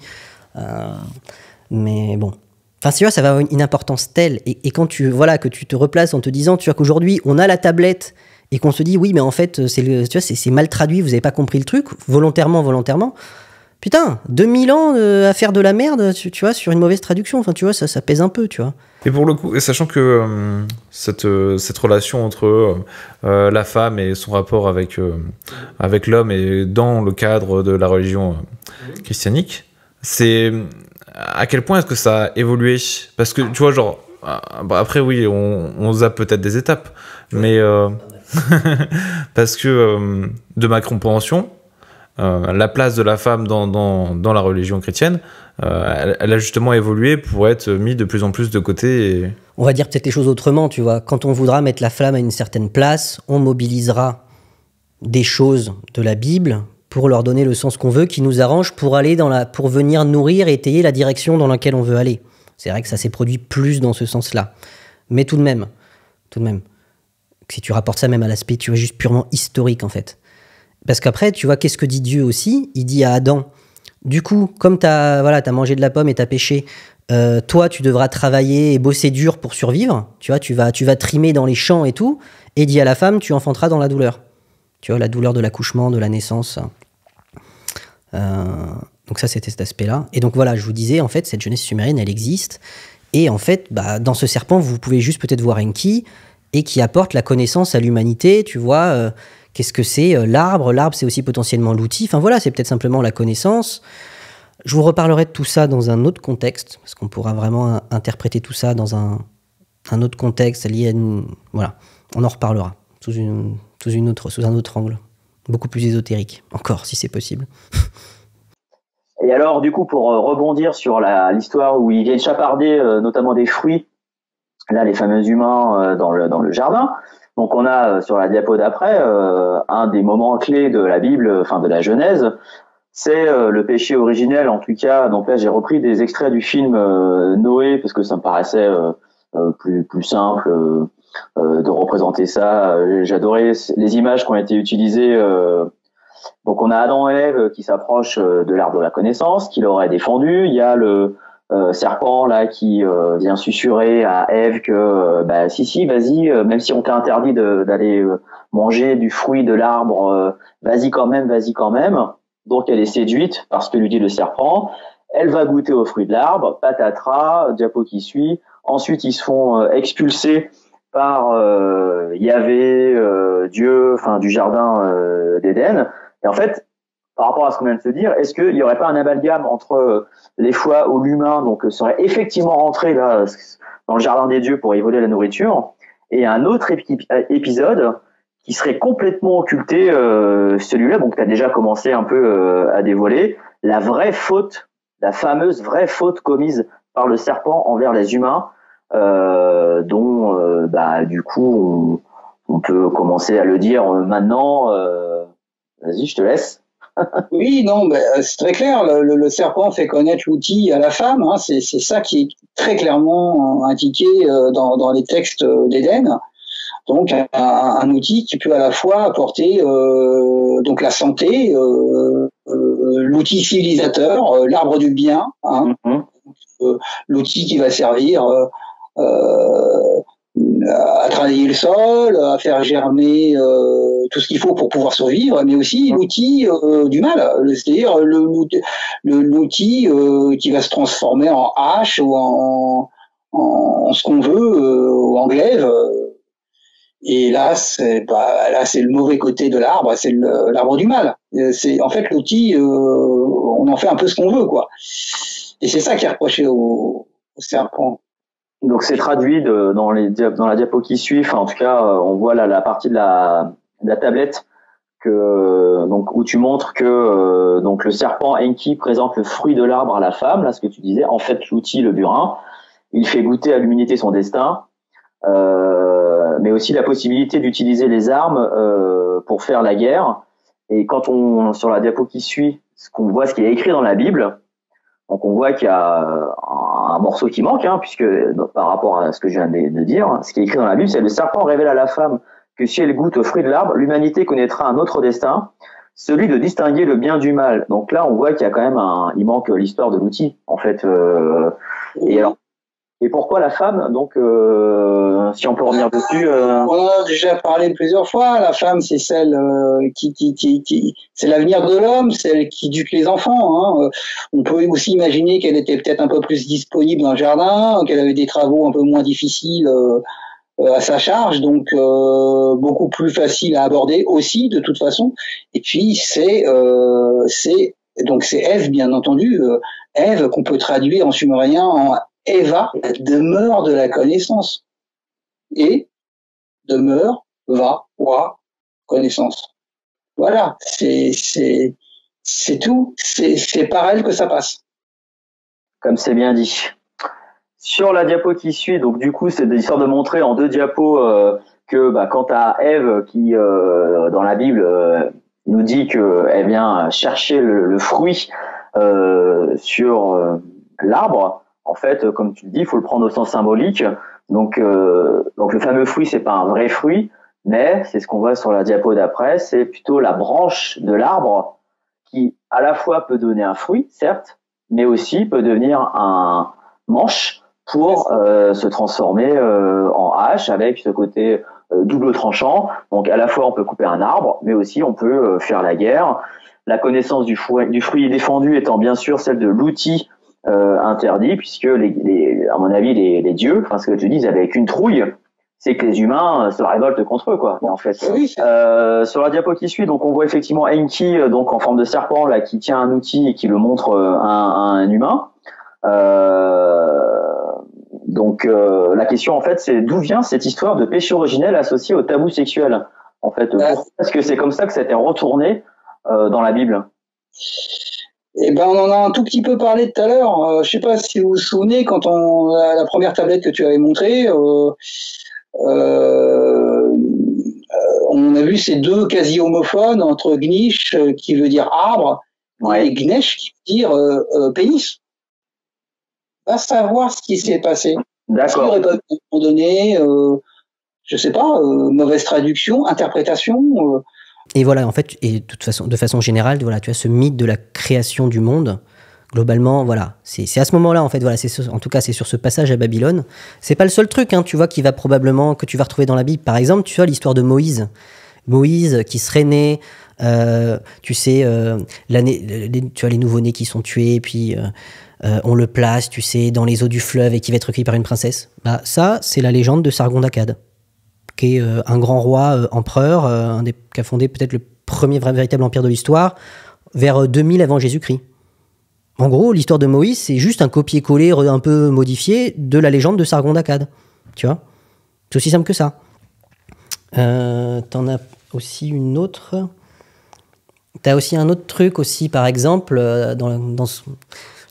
Mais bon, enfin, tu vois, ça va avoir une importance telle. Et quand que tu te replaces en te disant, tu vois, qu'aujourd'hui, on a la tablette et qu'on se dit, oui, mais en fait, c'est mal traduit, vous n'avez pas compris le truc, volontairement. Putain, 2000 ans à faire de la merde, tu vois, sur une mauvaise traduction. Enfin, tu vois, ça pèse un peu, tu vois. Et pour le coup, sachant que cette relation entre la femme et son rapport avec l'homme et dans le cadre de la religion christianique, c'est à quel point est-ce que ça a évolué ? Parce que tu vois, genre, après oui, on zappe peut-être des étapes, mais parce que de ma compréhension, la place de la femme dans la religion chrétienne, elle a justement évolué pour être mise de plus en plus de côté. On va dire peut-être les choses autrement, tu vois. Quand on voudra mettre la femme à une certaine place, on mobilisera des choses de la Bible pour leur donner le sens qu'on veut, qui nous arrange pour venir nourrir et étayer la direction dans laquelle on veut aller. C'est vrai que ça s'est produit plus dans ce sens-là. Mais tout de même, si tu rapportes ça même à l'aspect, tu vois, juste purement historique, en fait. Parce qu'après, tu vois, qu'est-ce que dit Dieu aussi ? Il dit à Adam, du coup, comme t'as mangé de la pomme et t'as péché, toi, tu devras travailler et bosser dur pour survivre. Tu vois, tu vas trimer dans les champs et tout. Et dit à la femme, tu enfanteras dans la douleur. Tu vois, la douleur de l'accouchement, de la naissance. Donc ça, c'était cet aspect-là. Et donc voilà, je vous disais, en fait, cette jeunesse sumérienne, elle existe. Et en fait, dans ce serpent, vous pouvez juste peut-être voir Enki, et qui apporte la connaissance à l'humanité, tu vois. Qu'est-ce que c'est l'arbre ? L'arbre, c'est aussi potentiellement l'outil. Enfin voilà, c'est peut-être simplement la connaissance. Je vous reparlerai de tout ça dans un autre contexte, parce qu'on pourra vraiment interpréter tout ça dans un autre contexte lié à voilà, on en reparlera sous un autre angle, beaucoup plus ésotérique, encore, si c'est possible. Et alors, du coup, pour rebondir sur l'histoire où ils viennent chaparder notamment des fruits, là, les fameux humains dans le jardin. Donc on a sur la diapo d'après un des moments clés de la Bible, enfin de la Genèse, c'est le péché originel en tout cas. Donc là j'ai repris des extraits du film Noé parce que ça me paraissait plus simple de représenter ça. J'adorais les images qui ont été utilisées. Donc on a Adam et Ève qui s'approchent de l'arbre de la connaissance, qui l'aurait défendu. Il y a le serpent là qui vient susurrer à Ève que si vas-y, même si on t'a interdit d'aller manger du fruit de l'arbre, vas-y quand même. Donc elle est séduite par ce que lui dit le serpent. Elle va goûter au fruit de l'arbre, patatras, diapo qui suit. Ensuite ils se font expulser par Yahvé, Dieu, enfin du jardin d'Éden. Et en fait, par rapport à ce qu'on vient de se dire, est-ce qu'il n'y aurait pas un amalgame entre les fois où l'humain donc serait effectivement rentré là dans le jardin des dieux pour y voler la nourriture, et un autre épisode qui serait complètement occulté, celui-là, donc tu as déjà commencé un peu à dévoiler, la fameuse vraie faute commise par le serpent envers les humains, dont du coup on peut commencer à le dire maintenant. Vas-y, je te laisse. Oui, non, c'est très clair. Le serpent fait connaître l'outil à la femme. Hein, c'est ça qui est très clairement indiqué dans les textes d'Éden. Donc un outil qui peut à la fois apporter donc la santé, l'outil civilisateur, l'arbre du bien, hein, l'outil qui va servir à travailler le sol, à faire germer tout ce qu'il faut pour pouvoir survivre, mais aussi l'outil du mal, c'est-à-dire l'outil qui va se transformer en hache ou en ce qu'on veut, ou en glaive. Et là, c'est le mauvais côté de l'arbre, c'est l'arbre du mal. C'est en fait l'outil, on en fait un peu ce qu'on veut, quoi. Et c'est ça qui est reproché au serpent. Donc c'est traduit dans la diapo qui suit. Enfin, en tout cas, on voit la partie de la tablette où tu montres que donc le serpent Enki présente le fruit de l'arbre à la femme, là ce que tu disais. En fait, l'outil, le burin, il fait goûter à l'humanité son destin, mais aussi la possibilité d'utiliser les armes pour faire la guerre. Et quand sur la diapo qui suit, ce qui est écrit dans la Bible. Donc on voit qu'il y a un morceau qui manque, puisque par rapport à ce que je viens de dire, ce qui est écrit dans la Bible, c'est le serpent révèle à la femme que si elle goûte au fruit de l'arbre, l'humanité connaîtra un autre destin, celui de distinguer le bien du mal. Donc là, on voit qu'il y a quand même il manque l'histoire de l'outil, en fait. Et pourquoi la femme? Donc, si on peut revenir dessus. On en a déjà parlé plusieurs fois. La femme, c'est celle qui c'est l'avenir de l'homme, celle qui éduque les enfants. Hein. On peut aussi imaginer qu'elle était peut-être un peu plus disponible dans le jardin, qu'elle avait des travaux un peu moins difficiles à sa charge, donc beaucoup plus facile à aborder aussi, de toute façon. Et puis c'est Ève, bien entendu, Ève qu'on peut traduire en sumérien en Eva, demeure de la connaissance. Et demeure, connaissance. Voilà, c'est tout. C'est par elle que ça passe. Comme c'est bien dit. Sur la diapo qui suit, donc du coup, c'est l'histoire de montrer en 2 diapos que quant à Ève qui, dans la Bible, nous dit qu'elle vient chercher le fruit sur l'arbre. En fait, comme tu le dis, il faut le prendre au sens symbolique. Donc le fameux fruit, c'est pas un vrai fruit, mais c'est ce qu'on voit sur la diapo d'après, c'est plutôt la branche de l'arbre qui, à la fois, peut donner un fruit, certes, mais aussi peut devenir un manche pour se transformer en hache avec ce côté double tranchant. Donc à la fois, on peut couper un arbre, mais aussi on peut faire la guerre. La connaissance du fruit défendu étant bien sûr celle de l'outil interdit, puisque à mon avis les dieux, enfin ce que tu dis, ils avaient qu'une trouille, c'est que les humains se révoltent contre eux, quoi. En fait, oui. Sur la diapo qui suit, donc on voit effectivement Enki, donc en forme de serpent là, qui tient un outil et qui le montre à un humain. Donc la question en fait, c'est d'où vient cette histoire de péché originel associé au tabou sexuel. En fait, pourquoi est-ce que c'est comme ça que ça a été retourné dans la Bible? Eh ben, on en a un tout petit peu parlé tout à l'heure. Je sais pas si vous vous souvenez, quand la première tablette que tu avais montrée, on a vu ces 2 quasi homophones entre Gnish, qui veut dire arbre, et Gnesh, qui veut dire pénis. Va savoir ce qui s'est passé. D'accord. Est-ce qu'il aurait pas pu, à un moment donné, Je sais pas, mauvaise traduction, interprétation. Et voilà, en fait, et de façon générale, voilà, tu as ce mythe de la création du monde. Globalement, voilà, c'est à ce moment-là, en fait, voilà, en tout cas, c'est sur ce passage à Babylone. C'est pas le seul truc, hein, tu vois, que tu vas retrouver dans la Bible. Par exemple, tu vois l'histoire de Moïse. Moïse qui serait né, tu sais, tu vois les nouveau-nés qui sont tués, puis on le place, tu sais, dans les eaux du fleuve et qui va être recueilli par une princesse. Bah, ça, c'est la légende de Sargon d'Akkad, qui est un grand roi empereur, qui a fondé peut-être le premier véritable empire de l'histoire, vers 2000 avant Jésus-Christ. En gros, l'histoire de Moïse, c'est juste un copier-coller un peu modifié de la légende de Sargon d'Akkad. Tu vois ? C'est aussi simple que ça. T'en as aussi une autre. T'as aussi un autre truc aussi, par exemple,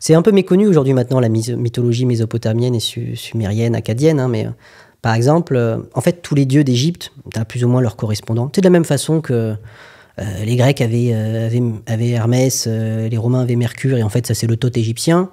c'est un peu méconnu aujourd'hui maintenant, la mythologie mésopotamienne et sumérienne, akkadienne, hein, mais par exemple, en fait, tous les dieux d'Égypte, t'as plus ou moins leurs correspondants. C'est de la même façon que les Grecs avaient Hermès, les Romains avaient Mercure, et en fait, ça c'est le Thoth égyptien,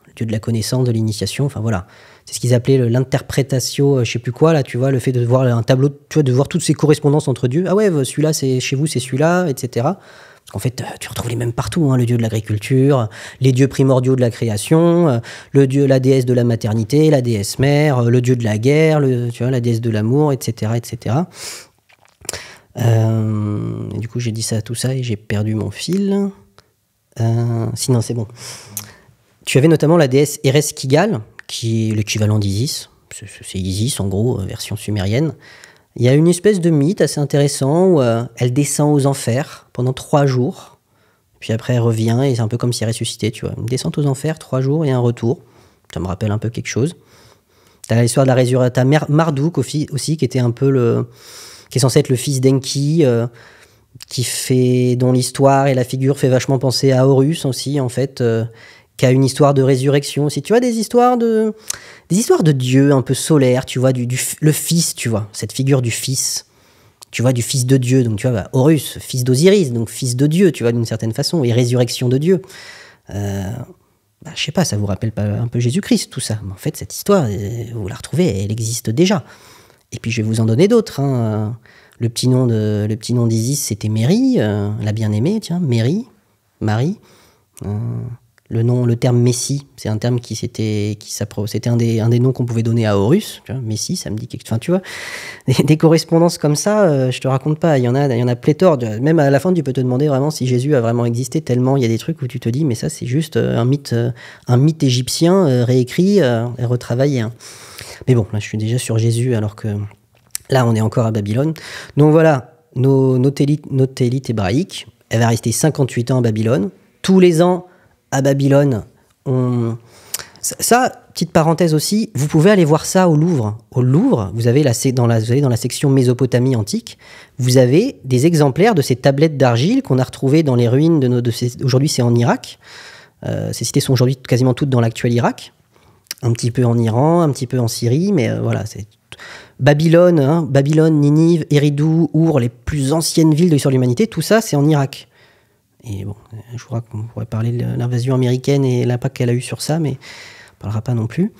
le dieu de la connaissance, de l'initiation, enfin voilà. C'est ce qu'ils appelaient l'interprétatio, je sais plus quoi, là, tu vois, le fait de voir un tableau, tu vois, de voir toutes ces correspondances entre dieux. Ah ouais, celui-là, c'est chez vous, c'est celui-là, etc. Parce qu'en fait, tu retrouves les mêmes partout, hein, le dieu de l'agriculture, les dieux primordiaux de la création, la déesse de la maternité, la déesse mère, le dieu de la guerre, tu vois, la déesse de l'amour, etc., etc. Et du coup, j'ai dit tout ça et j'ai perdu mon fil. Sinon, c'est bon. Tu avais notamment la déesse Ereshkigal, qui est l'équivalent d'Isis. C'est Isis, en gros, version sumérienne. Il y a une espèce de mythe assez intéressant où elle descend aux enfers pendant 3 jours. Puis après, elle revient et c'est un peu comme si elle ressuscitait, tu vois. Une descente aux enfers, 3 jours et un retour. Ça me rappelle un peu quelque chose. T'as l'histoire de la résurrection. T'as Marduk aussi, qui était un peu qui est censé être le fils d'Enki, dont l'histoire et la figure fait vachement penser à Horus aussi, en fait, qui a une histoire de résurrection aussi. Tu vois, des histoires de Dieu un peu solaires, tu vois, le fils, tu vois, cette figure du fils, tu vois, du fils de Dieu. Donc, tu vois, Horus, fils d'Osiris, donc fils de Dieu, tu vois, d'une certaine façon, et résurrection de Dieu. Je sais pas, ça vous rappelle pas un peu Jésus-Christ, tout ça. Mais en fait, cette histoire, vous la retrouvez, elle existe déjà. Et puis, je vais vous en donner d'autres. Hein. Le petit nom d'Isis, c'était Méry, la bien-aimée, tiens, Marie. Le terme Messie, c'est un terme c'était un des noms qu'on pouvait donner à Horus. Tu vois, Messie, ça me dit quelque chose. Enfin, tu vois, des correspondances comme ça, je te raconte pas. Il y en a pléthore. Même à la fin, tu peux te demander vraiment si Jésus a vraiment existé. Tellement il y a des trucs où tu te dis, mais ça, c'est juste un mythe égyptien réécrit et retravaillé. Hein. Mais bon, là, je suis déjà sur Jésus, alors que là, on est encore à Babylone. Donc voilà, notre élite hébraïque, elle va rester 58 ans à Babylone. Tous les ans, à Babylone, ça, petite parenthèse aussi, vous pouvez aller voir ça au Louvre. Au Louvre, vous avez dans la section Mésopotamie antique, vous avez des exemplaires de ces tablettes d'argile qu'on a retrouvées dans les ruines aujourd'hui c'est en Irak. Ces cités sont aujourd'hui quasiment toutes dans l'actuel Irak. Un petit peu en Iran, un petit peu en Syrie, mais voilà, c'est Babylone, Babylone, Ninive, Eridu, Our, les plus anciennes villes de l'histoire de l'humanité, tout ça c'est en Irak. Et bon, je crois qu'on pourrait parler de l'invasion américaine et l'impact qu'elle a eu sur ça, mais on ne parlera pas non plus.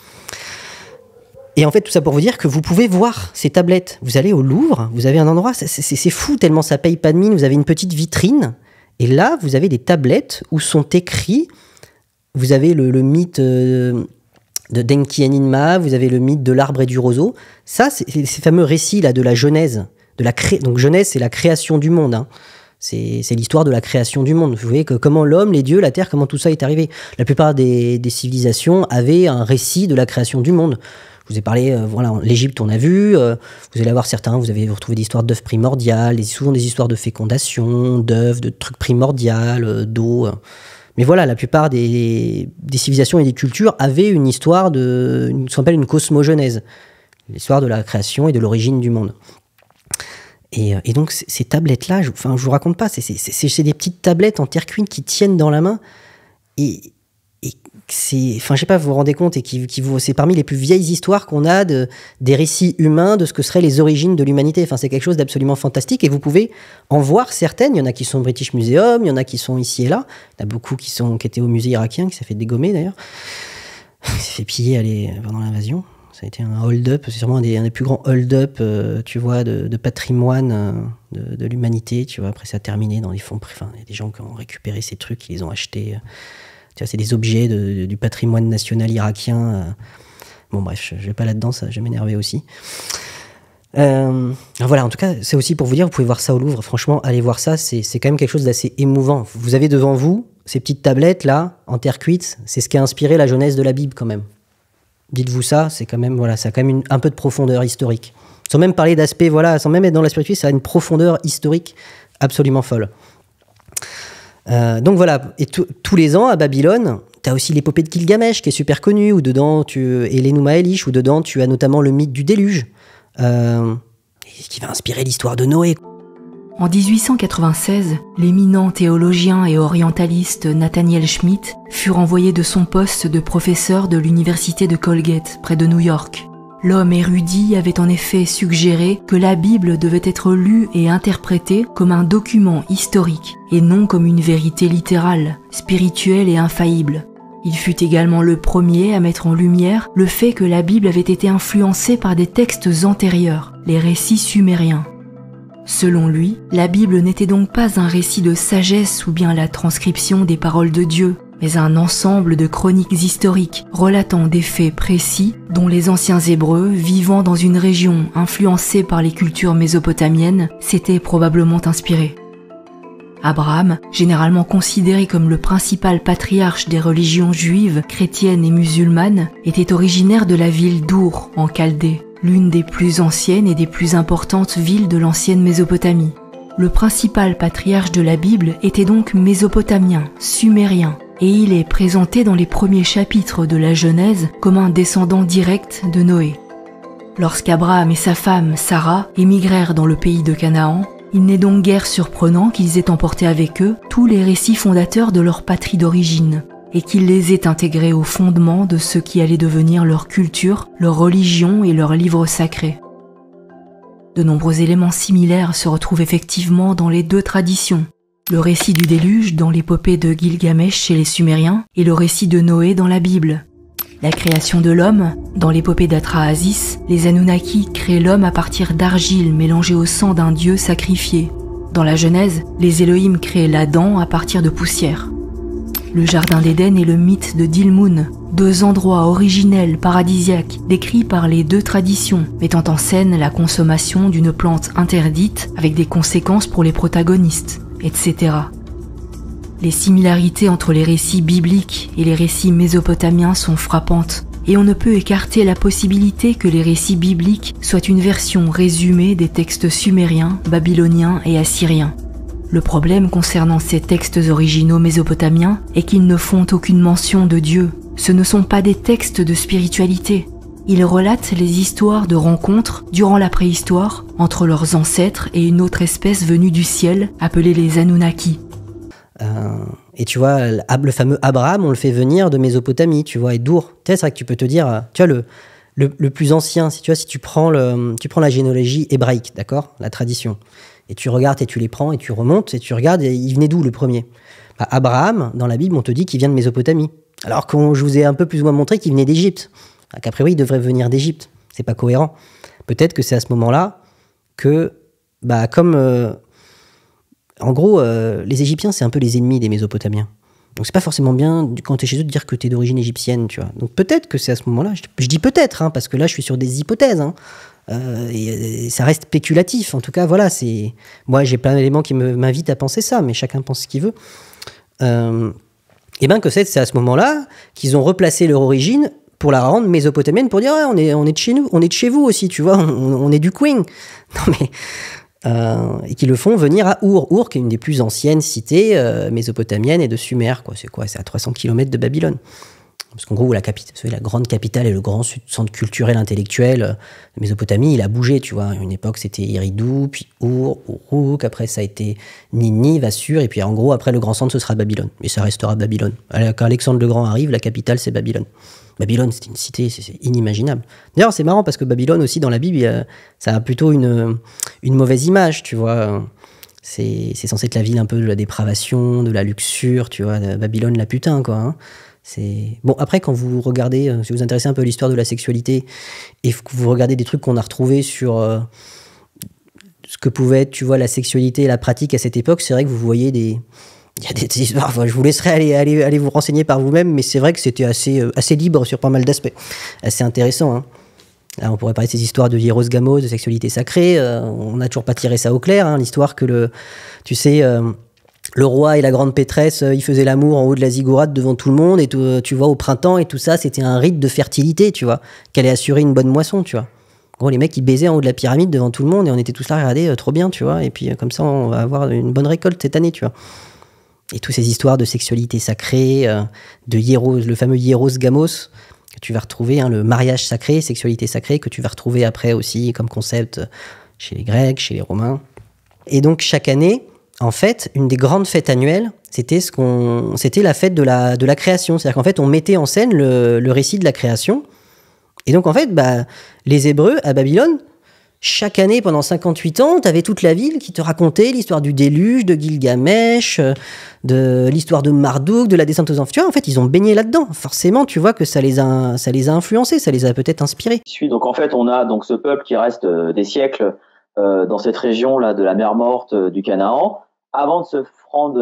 Et en fait, tout ça pour vous dire que vous pouvez voir ces tablettes. Vous allez au Louvre, vous avez un endroit, c'est fou tellement ça paye pas de mine, vous avez une petite vitrine, et là, vous avez des tablettes où sont écrits, vous avez le mythe de Denki Enigma, vous avez le mythe de l'arbre et du roseau. Ça, c'est ces fameux récits là, de la Genèse. Donc Genèse, c'est la création du monde, hein. C'est l'histoire de la création du monde. Vous voyez que comment l'homme, les dieux, la terre, comment tout ça est arrivé. La plupart des civilisations avaient un récit de la création du monde. Je vous ai parlé, voilà, l'Égypte, on a vu. Vous allez avoir certains, vous retrouvé des histoires d'œufs primordiales, souvent des histoires de fécondation, d'œufs, de trucs primordiales, d'eau. Mais voilà, la plupart des civilisations et des cultures avaient une histoire ce qu'on appelle une cosmogenèse. L'histoire de la création et de l'origine du monde. Et donc, ces tablettes-là, je vous raconte pas, c'est des petites tablettes en terre cuite qui tiennent dans la main. Et c'est, je sais pas, vous vous rendez compte, et c'est parmi les plus vieilles histoires qu'on a des récits humains de ce que seraient les origines de l'humanité. C'est quelque chose d'absolument fantastique, et vous pouvez en voir certaines. Il y en a qui sont au British Museum, il y en a qui sont ici et là. Il y en a beaucoup qui étaient au musée irakien, qui s'est fait dégommer d'ailleurs. Il s'est fait piller pendant l'invasion. Ça a été un hold-up, c'est sûrement un des plus grands hold-up, tu vois, de patrimoine de l'humanité, tu vois. Après, ça a terminé dans les fonds. Enfin, il y a des gens qui ont récupéré ces trucs, qui les ont achetés. Tu vois, c'est des objets du patrimoine national irakien. Bon, bref, je vais pas là-dedans, ça, je vais m'énerver aussi. Voilà, en tout cas, c'est aussi pour vous dire, vous pouvez voir ça au Louvre. Franchement, allez voir ça, c'est quand même quelque chose d'assez émouvant. Vous avez devant vous ces petites tablettes là, en terre cuite, c'est ce qui a inspiré la jeunesse de la Bible quand même. Dites-vous ça, c'est quand même, voilà, ça a quand même un peu de profondeur historique. Sans même parler d'aspect, voilà, sans même être dans la spiritualité, ça a une profondeur historique absolument folle. Donc voilà, et tous les ans à Babylone, tu as aussi l'épopée de Gilgamesh qui est super connue, où dedans, et l'Enuma Elish, où dedans tu as notamment le mythe du déluge, qui va inspirer l'histoire de Noé. En 1896, l'éminent théologien et orientaliste Nathaniel Schmidt fut renvoyé de son poste de professeur de l'université de Colgate, près de New York. L'homme érudit avait en effet suggéré que la Bible devait être lue et interprétée comme un document historique et non comme une vérité littérale, spirituelle et infaillible. Il fut également le premier à mettre en lumière le fait que la Bible avait été influencée par des textes antérieurs, les récits sumériens. Selon lui, la Bible n'était donc pas un récit de sagesse ou bien la transcription des paroles de Dieu, mais un ensemble de chroniques historiques relatant des faits précis dont les anciens Hébreux, vivant dans une région influencée par les cultures mésopotamiennes, s'étaient probablement inspirés. Abraham, généralement considéré comme le principal patriarche des religions juives, chrétiennes et musulmanes, était originaire de la ville d'Our, en Chaldée, l'une des plus anciennes et des plus importantes villes de l'ancienne Mésopotamie. Le principal patriarche de la Bible était donc mésopotamien, sumérien, et il est présenté dans les premiers chapitres de la Genèse comme un descendant direct de Noé. Lorsqu'Abraham et sa femme, Sarah, émigrèrent dans le pays de Canaan, il n'est donc guère surprenant qu'ils aient emporté avec eux tous les récits fondateurs de leur patrie d'origine, et qu'ils les aient intégrés au fondement de ce qui allait devenir leur culture, leur religion et leurs livres sacrés. De nombreux éléments similaires se retrouvent effectivement dans les deux traditions. Le récit du déluge dans l'épopée de Gilgamesh chez les Sumériens et le récit de Noé dans la Bible. La création de l'homme, dans l'épopée d'Atrahasis, les Anunnaki créent l'homme à partir d'argile mélangée au sang d'un dieu sacrifié. Dans la Genèse, les Elohim créent l'Adam à partir de poussière. Le jardin d'Éden et le mythe de Dilmun, deux endroits originels paradisiaques décrits par les deux traditions, mettant en scène la consommation d'une plante interdite avec des conséquences pour les protagonistes, etc. Les similarités entre les récits bibliques et les récits mésopotamiens sont frappantes, et on ne peut écarter la possibilité que les récits bibliques soient une version résumée des textes sumériens, babyloniens et assyriens. Le problème concernant ces textes originaux mésopotamiens est qu'ils ne font aucune mention de Dieu. Ce ne sont pas des textes de spiritualité. Ils relatent les histoires de rencontres durant la préhistoire entre leurs ancêtres et une autre espèce venue du ciel appelée les Anunnaki. Et tu vois, le fameux Abraham, on le fait venir de Mésopotamie, tu vois, et d'Our. C'est vrai que tu peux te dire, tu vois, le plus ancien, si tu prends la généalogie hébraïque, d'accord, la tradition, et tu regardes et tu les prends et tu remontes et tu regardes, et il venait d'où le premier? Abraham, dans la Bible, on te dit qu'il vient de Mésopotamie. Alors que je vous ai un peu plus ou moins montré qu'il venait d'Égypte. Qu'a priori, il devrait venir d'Égypte. C'est pas cohérent. Peut-être que c'est à ce moment-là que, en gros, les Égyptiens, c'est un peu les ennemis des Mésopotamiens. Donc c'est pas forcément bien, quand t'es chez eux, de dire que t'es d'origine égyptienne, tu vois. Donc peut-être que c'est à ce moment-là, je dis peut-être, hein, parce que là, je suis sur des hypothèses, hein. Et ça reste spéculatif. En tout cas, voilà, moi, j'ai plein d'éléments qui m'invitent à penser ça, mais chacun pense ce qu'il veut. Et bien que c'est à ce moment-là qu'ils ont replacé leur origine pour la rendre mésopotamienne, pour dire ouais, on est de chez nous, on est de chez vous aussi, tu vois, on est du Queen. Non mais et qui le font venir à Our, qui est une des plus anciennes cités mésopotamiennes et de Sumer, quoi. C'est à 300 km de Babylone. Parce qu'en gros, la grande capitale et le grand centre culturel intellectuel de Mésopotamie, il a bougé, tu vois. À une époque, c'était Eridu, puis Uruk, après ça a été Ninive, Assur, et puis en gros, après le grand centre, ce sera Babylone. Mais ça restera Babylone. Quand Alexandre le Grand arrive, la capitale, c'est Babylone. Babylone, c'est une cité, c'est inimaginable. D'ailleurs, c'est marrant parce que Babylone aussi, dans la Bible, ça a plutôt une mauvaise image, tu vois. C'est censé être la ville un peu de la dépravation, de la luxure, tu vois. Babylone, la putain, quoi. Hein. Bon, après, quand vous regardez, si vous vous intéressez un peu à l'histoire de la sexualité, et que vous regardez des trucs qu'on a retrouvés sur ce que pouvait être, tu vois, la sexualité et la pratique à cette époque, c'est vrai que vous voyez il y a des histoires, enfin, je vous laisserai aller vous renseigner par vous-même, mais c'est vrai que c'était assez libre sur pas mal d'aspects. Assez intéressant, hein. Là, on pourrait parler de ces histoires de hieros gamos, de sexualité sacrée. On n'a toujours pas tiré ça au clair, hein, l'histoire que le roi et la grande pétresse, ils faisaient l'amour en haut de la ziggourate devant tout le monde, et tu vois, au printemps et tout ça, c'était un rite de fertilité, tu vois, qu'allait assurer une bonne moisson, tu vois. En gros, les mecs, ils baisaient en haut de la pyramide devant tout le monde, et on était tous là à regarder, trop bien, tu vois, et puis comme ça, on va avoir une bonne récolte cette année, tu vois. Et toutes ces histoires de sexualité sacrée, de hieros, le fameux hieros gamos, que tu vas retrouver, hein, le mariage sacré, sexualité sacrée, que tu vas retrouver après aussi comme concept chez les Grecs, chez les Romains. Et donc, chaque année, en fait, une des grandes fêtes annuelles, c'était la fête de la création. C'est-à-dire qu'en fait, on mettait en scène le récit de la création. Et donc, en fait, les Hébreux, à Babylone, chaque année, pendant 58 ans, t'avais toute la ville qui te racontait l'histoire du déluge, de Gilgamesh, de l'histoire de Marduk, de la descente aux enfers. Tu vois, en fait, ils ont baigné là-dedans. Forcément, tu vois que ça les a influencés, ça les a peut-être inspirés. Donc en fait, on a donc ce peuple qui reste des siècles dans cette région là de la mer Morte du Canaan, avant de se prendre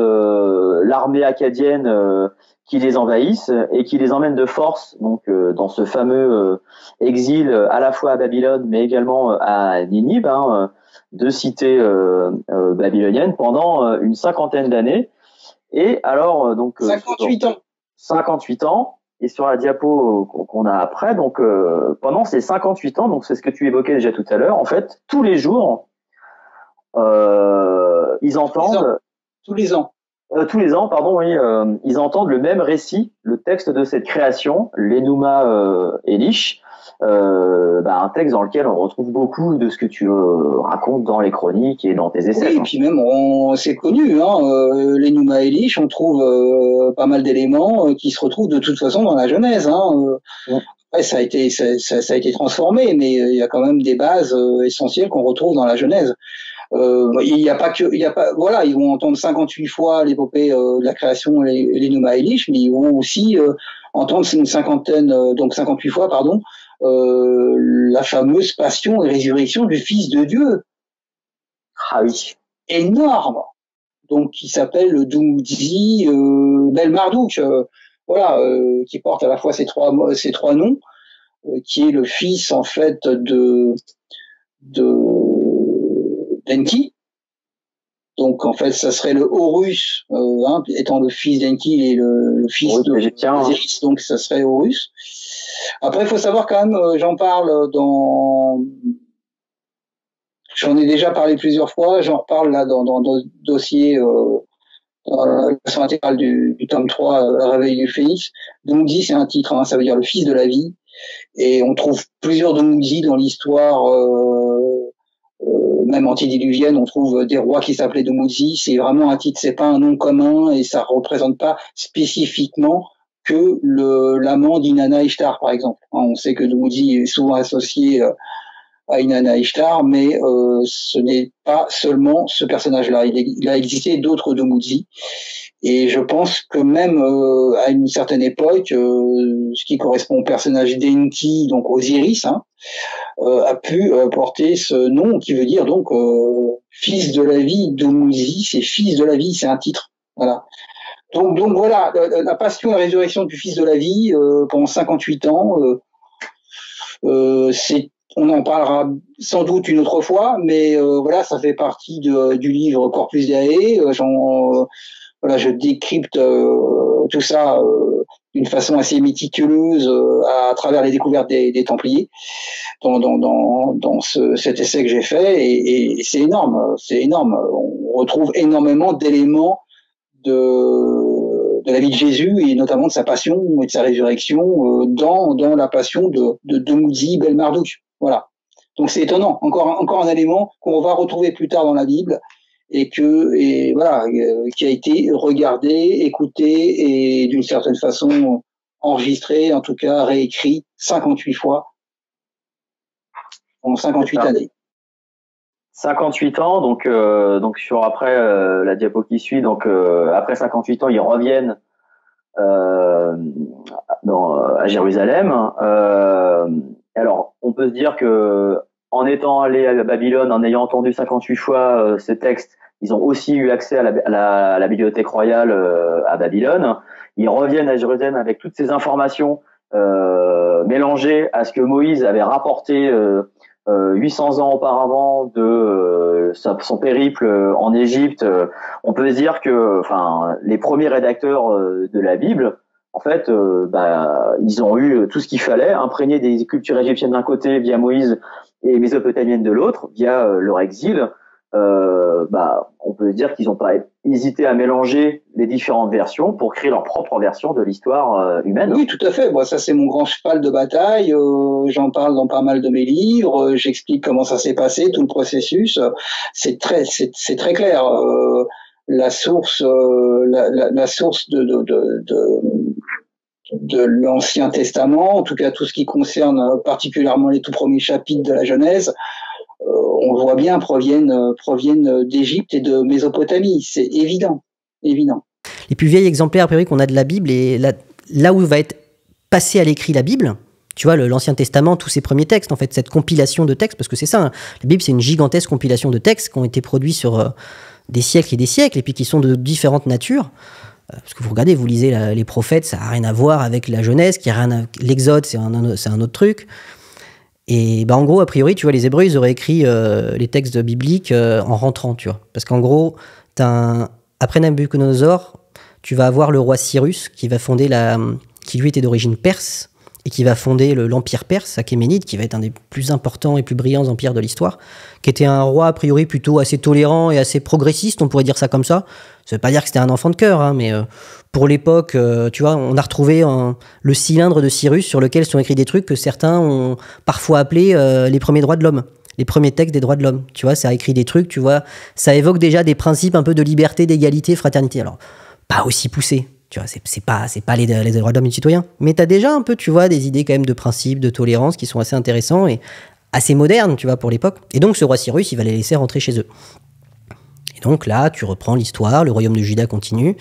l'armée acadienne qui les envahisse et qui les emmène de force donc dans ce fameux exil à la fois à Babylone mais également à Ninive, hein, deux cités babyloniennes pendant une cinquantaine d'années. Et alors donc 58 ans. 58 ans. Et sur la diapo qu'on a après, donc pendant ces 58 ans, donc c'est ce que tu évoquais déjà tout à l'heure, en fait, tous les jours, ils entendent tous les ans, pardon, oui, ils entendent le même récit, le texte de cette création, l'Enuma Elish, un texte dans lequel on retrouve beaucoup de ce que tu racontes dans les chroniques et dans tes essais. Oui, et puis même c'est connu, hein, l'Enuma Elish, on trouve pas mal d'éléments qui se retrouvent de toute façon dans la Genèse. Hein, ouais. Après, ça a été transformé, mais il y a quand même des bases essentielles qu'on retrouve dans la Genèse. Il y a pas, voilà, ils vont entendre 58 fois l'épopée de la création et l'Enuma Elish, mais ils vont aussi entendre une cinquantaine, donc 58 fois, pardon, la fameuse passion et résurrection du Fils de Dieu. Ah oui. Énorme. Donc, qui s'appelle le Dumuzi Bel Marduk, voilà, qui porte à la fois ces trois noms, qui est le fils en fait d'Enki. Donc en fait, ça serait le Horus, étant le fils d'Enki, il est le fils d'Osiris, donc ça serait Horus. Après, il faut savoir quand même, j'en parle j'en ai déjà parlé plusieurs fois, j'en reparle là dans le dossier dans la version intégrale du tome 3, Réveil du Phénix. Dumuzi, c'est un titre, hein, ça veut dire le fils de la vie. Et on trouve plusieurs Dumuzi dans l'histoire, même antidiluvienne, on trouve des rois qui s'appelaient Dumuzi. C'est vraiment un titre, c'est pas un nom commun et ça représente pas spécifiquement que l'amant d'Inanna Ishtar, par exemple. On sait que Dumuzi est souvent associé à Inanna Ishtar, mais ce n'est pas seulement ce personnage-là. Il a existé d'autres Dumuzi. Et je pense que même à une certaine époque, ce qui correspond au personnage d'Enki, donc Osiris, hein, a pu porter ce nom qui veut dire donc fils de la vie. Dumuzi, c'est fils de la vie, c'est un titre. Voilà. Donc voilà, la passion et la résurrection du fils de la vie pendant 58 ans, on en parlera sans doute une autre fois, mais voilà, ça fait partie du livre Corpus Deae. Voilà, je décrypte tout ça d'une façon assez méticuleuse à travers les découvertes des Templiers dans cet essai que j'ai fait, et c'est énorme, c'est énorme. On retrouve énormément d'éléments de la vie de Jésus et notamment de sa passion et de sa résurrection dans la passion de Dumuzi Bel Marduk. Voilà. Donc c'est étonnant, encore un élément qu'on va retrouver plus tard dans la Bible et voilà, qui a été regardé, écouté et d'une certaine façon enregistré, en tout cas réécrit 58 fois en 58 années. 58 ans, donc sur après la diapo qui suit, donc après 58 ans, ils reviennent à Jérusalem. Alors, on peut se dire que en étant allés à Babylone, en ayant entendu 58 fois ces textes, ils ont aussi eu accès à la bibliothèque royale à Babylone. Ils reviennent à Jérusalem avec toutes ces informations mélangées à ce que Moïse avait rapporté 800 ans auparavant de son périple en Égypte. On peut se dire que, les premiers rédacteurs de la Bible, en fait, ils ont eu tout ce qu'il fallait, imprégné des cultures égyptiennes d'un côté via Moïse et mésopotamiennes de l'autre via leur exil. On peut dire qu'ils n'ont pas hésité à mélanger les différentes versions pour créer leur propre version de l'histoire humaine. Oui, tout à fait. Moi, ça, c'est mon grand cheval de bataille. J'en parle dans pas mal de mes livres. J'explique comment ça s'est passé, tout le processus. C'est très clair. La source de l'Ancien Testament, en tout cas tout ce qui concerne particulièrement les tout premiers chapitres de la Genèse, on le voit bien, proviennent d'Égypte et de Mésopotamie. C'est évident. Les plus vieils exemplaires a priori qu'on a de la Bible, et là où va être passé à l'écrit la Bible, tu vois, l'Ancien Testament, tous ces premiers textes, en fait, cette compilation de textes, parce que c'est ça, hein, la Bible, c'est une gigantesque compilation de textes qui ont été produits sur des siècles et puis qui sont de différentes natures. Parce que vous regardez, vous lisez les prophètes, ça n'a rien à voir avec la Genèse, l'Exode, c'est un autre truc. Et en gros, a priori, tu vois, les Hébreux, ils auraient écrit les textes bibliques en rentrant, tu vois. Parce qu'en gros, après Nabuchodonosor, tu vas avoir le roi Cyrus qui va fonder qui lui était d'origine perse et qui va fonder l'empire perse, Achéménide, qui va être un des plus importants et plus brillants empires de l'histoire, qui était un roi a priori plutôt assez tolérant et assez progressiste, on pourrait dire ça comme ça. Ça veut pas dire que c'était un enfant de cœur, hein, mais pour l'époque, tu vois, on a retrouvé le cylindre de Cyrus sur lequel sont écrits des trucs que certains ont parfois appelés les premiers droits de l'homme, les premiers textes des droits de l'homme. Tu vois, ça a écrit des trucs, tu vois, ça évoque déjà des principes un peu de liberté, d'égalité, fraternité. Alors, pas aussi poussé. Tu vois, c'est pas les droits de l'homme et du citoyen. Mais t'as déjà un peu, tu vois, des idées quand même de principes, de tolérance qui sont assez intéressants et assez modernes, tu vois, pour l'époque. Et donc, ce roi Cyrus, il va les laisser rentrer chez eux. Et donc là, tu reprends l'histoire, le royaume de Juda continue.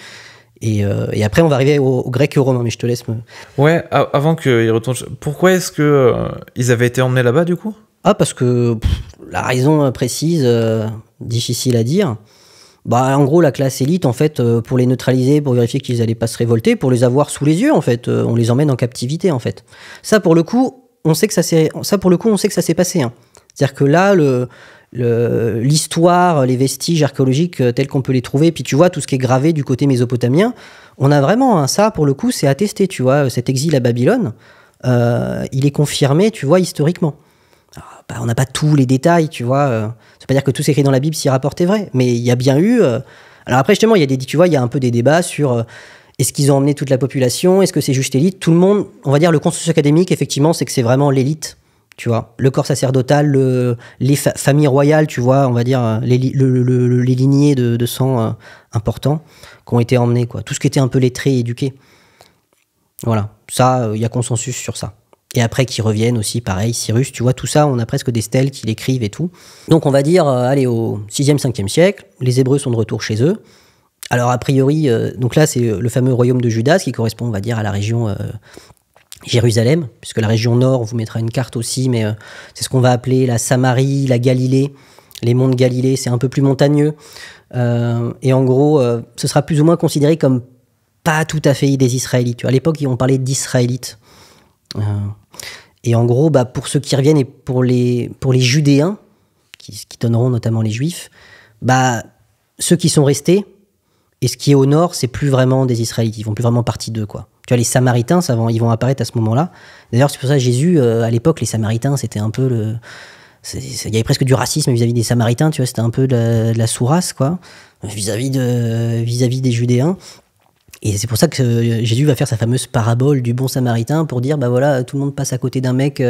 Et après, on va arriver aux Grecs et aux Romains, mais je te laisse me... Ouais, avant qu'ils retournent... Pourquoi est-ce que ils avaient été emmenés là-bas, du coup ? Parce que la raison précise, difficile à dire. En gros, la classe élite, en fait, pour les neutraliser, pour vérifier qu'ils n'allaient pas se révolter, pour les avoir sous les yeux, en fait, on les emmène en captivité, en fait. Ça, pour le coup, on sait que ça s'est passé. Hein. C'est-à-dire que là, l'histoire, les vestiges archéologiques tels qu'on peut les trouver, puis tu vois, tout ce qui est gravé du côté mésopotamien, on a vraiment, hein, ça, pour le coup, c'est attesté, tu vois, cet exil à Babylone, il est confirmé, tu vois, historiquement. Alors, on n'a pas tous les détails, tu vois, ça veut pas dire que tout ce écrit dans la Bible s'y rapporte est vrai, mais il y a bien eu... Alors après, justement, il y a un peu des débats sur... est-ce qu'ils ont emmené toute la population ? Est-ce que c'est juste l'élite ? Tout le monde, on va dire, le consensus académique, effectivement, c'est que c'est vraiment l'élite. Tu vois, le corps sacerdotal, les familles royales, tu vois, on va dire, les lignées de sang importants qui ont été emmenées, quoi. Tout ce qui était un peu lettré et éduqué. Voilà, ça, il y a consensus sur ça. Et après, qu'ils reviennent aussi, pareil, Cyrus, tu vois, tout ça, on a presque des stèles qui l'écrivent et tout. Donc, on va dire, allez, au 6e, 5e siècle, les Hébreux sont de retour chez eux. Alors, a priori, donc là, c'est le fameux royaume de Juda, ce qui correspond, on va dire, à la région... Jérusalem, puisque la région nord, on vous mettra une carte aussi, mais c'est ce qu'on va appeler la Samarie, la Galilée, les monts de Galilée, c'est un peu plus montagneux. Et en gros, ce sera plus ou moins considéré comme pas tout à fait des Israélites. Tu vois, à l'époque, on parlait d'Israélites. Et en gros, pour ceux qui reviennent et pour les Judéens, qui donneront notamment les Juifs, ceux qui sont restés, et ce qui est au nord, c'est plus vraiment des Israélites, ils font plus vraiment partie d'eux, quoi. Tu vois, les Samaritains, ils vont apparaître à ce moment-là. D'ailleurs, c'est pour ça que Jésus, à l'époque, les Samaritains, c'était un peu il y avait presque du racisme vis-à-vis des Samaritains, tu vois, c'était un peu de la sous-race, quoi, vis-à-vis des Judéens. Et c'est pour ça que Jésus va faire sa fameuse parabole du bon Samaritain pour dire, voilà, tout le monde passe à côté d'un mec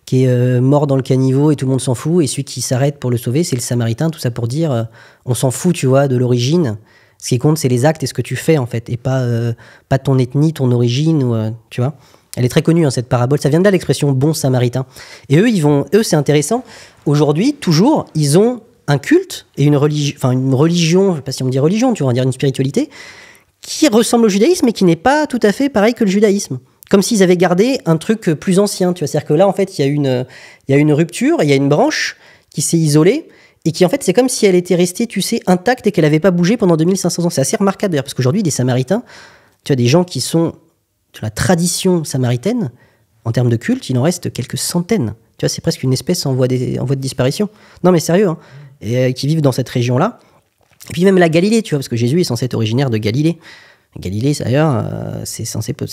qui est mort dans le caniveau et tout le monde s'en fout, et celui qui s'arrête pour le sauver, c'est le Samaritain, tout ça pour dire, on s'en fout, tu vois, de l'origine. Ce qui compte, c'est les actes et ce que tu fais, en fait, et pas ton ethnie, ton origine, ou, tu vois. Elle est très connue, hein, cette parabole. Ça vient de là, l'expression « bon samaritain ». Et eux, c'est intéressant. Aujourd'hui, toujours, ils ont un culte et une religion, je ne sais pas si on dit religion, tu vois, on va dire une spiritualité, qui ressemble au judaïsme mais qui n'est pas tout à fait pareil que le judaïsme. Comme s'ils avaient gardé un truc plus ancien, tu vois. C'est-à-dire que là, en fait, il y a une rupture, il y a une branche qui s'est isolée, et qui, en fait, c'est comme si elle était restée, tu sais, intacte et qu'elle n'avait pas bougé pendant 2500 ans. C'est assez remarquable, d'ailleurs, parce qu'aujourd'hui, des Samaritains, tu as des gens qui sont de la tradition samaritaine, en termes de culte, il en reste quelques centaines. Tu vois, c'est presque une espèce en voie de disparition. Non, mais sérieux, hein. Et qui vivent dans cette région-là. Et puis même la Galilée, tu vois, parce que Jésus est censé être originaire de Galilée. Galilée, d'ailleurs, c'est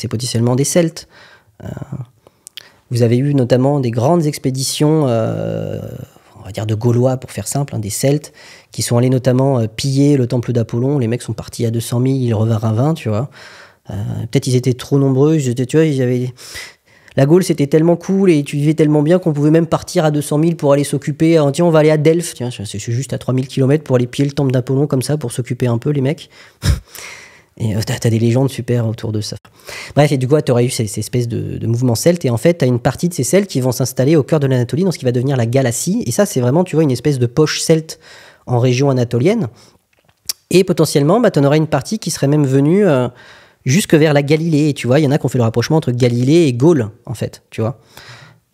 potentiellement des Celtes. Vous avez eu notamment des grandes expéditions, on va dire de Gaulois, pour faire simple, hein, des Celtes, qui sont allés notamment piller le temple d'Apollon. Les mecs sont partis à 200 000, ils revinrent à 20, tu vois. Peut-être ils étaient trop nombreux, tu vois, ils avaient... La Gaule, c'était tellement cool et tu vivais tellement bien qu'on pouvait même partir à 200 000 pour aller s'occuper. Tiens, on va aller à Delphes, tiens, c'est juste à 3000 km pour aller piller le temple d'Apollon comme ça, pour s'occuper un peu, les mecs. Et t'as des légendes super autour de ça. Bref, et du coup, t'aurais eu ces espèces de mouvements celtes. Et en fait, t'as une partie de ces Celtes qui vont s'installer au cœur de l'Anatolie, dans ce qui va devenir la Galatie. Et ça, c'est vraiment, tu vois, une espèce de poche celte en région anatolienne. Et potentiellement, t'en aurais une partie qui serait même venue jusque vers la Galilée. Et tu vois, il y en a qui ont fait le rapprochement entre Galilée et Gaule, en fait, tu vois.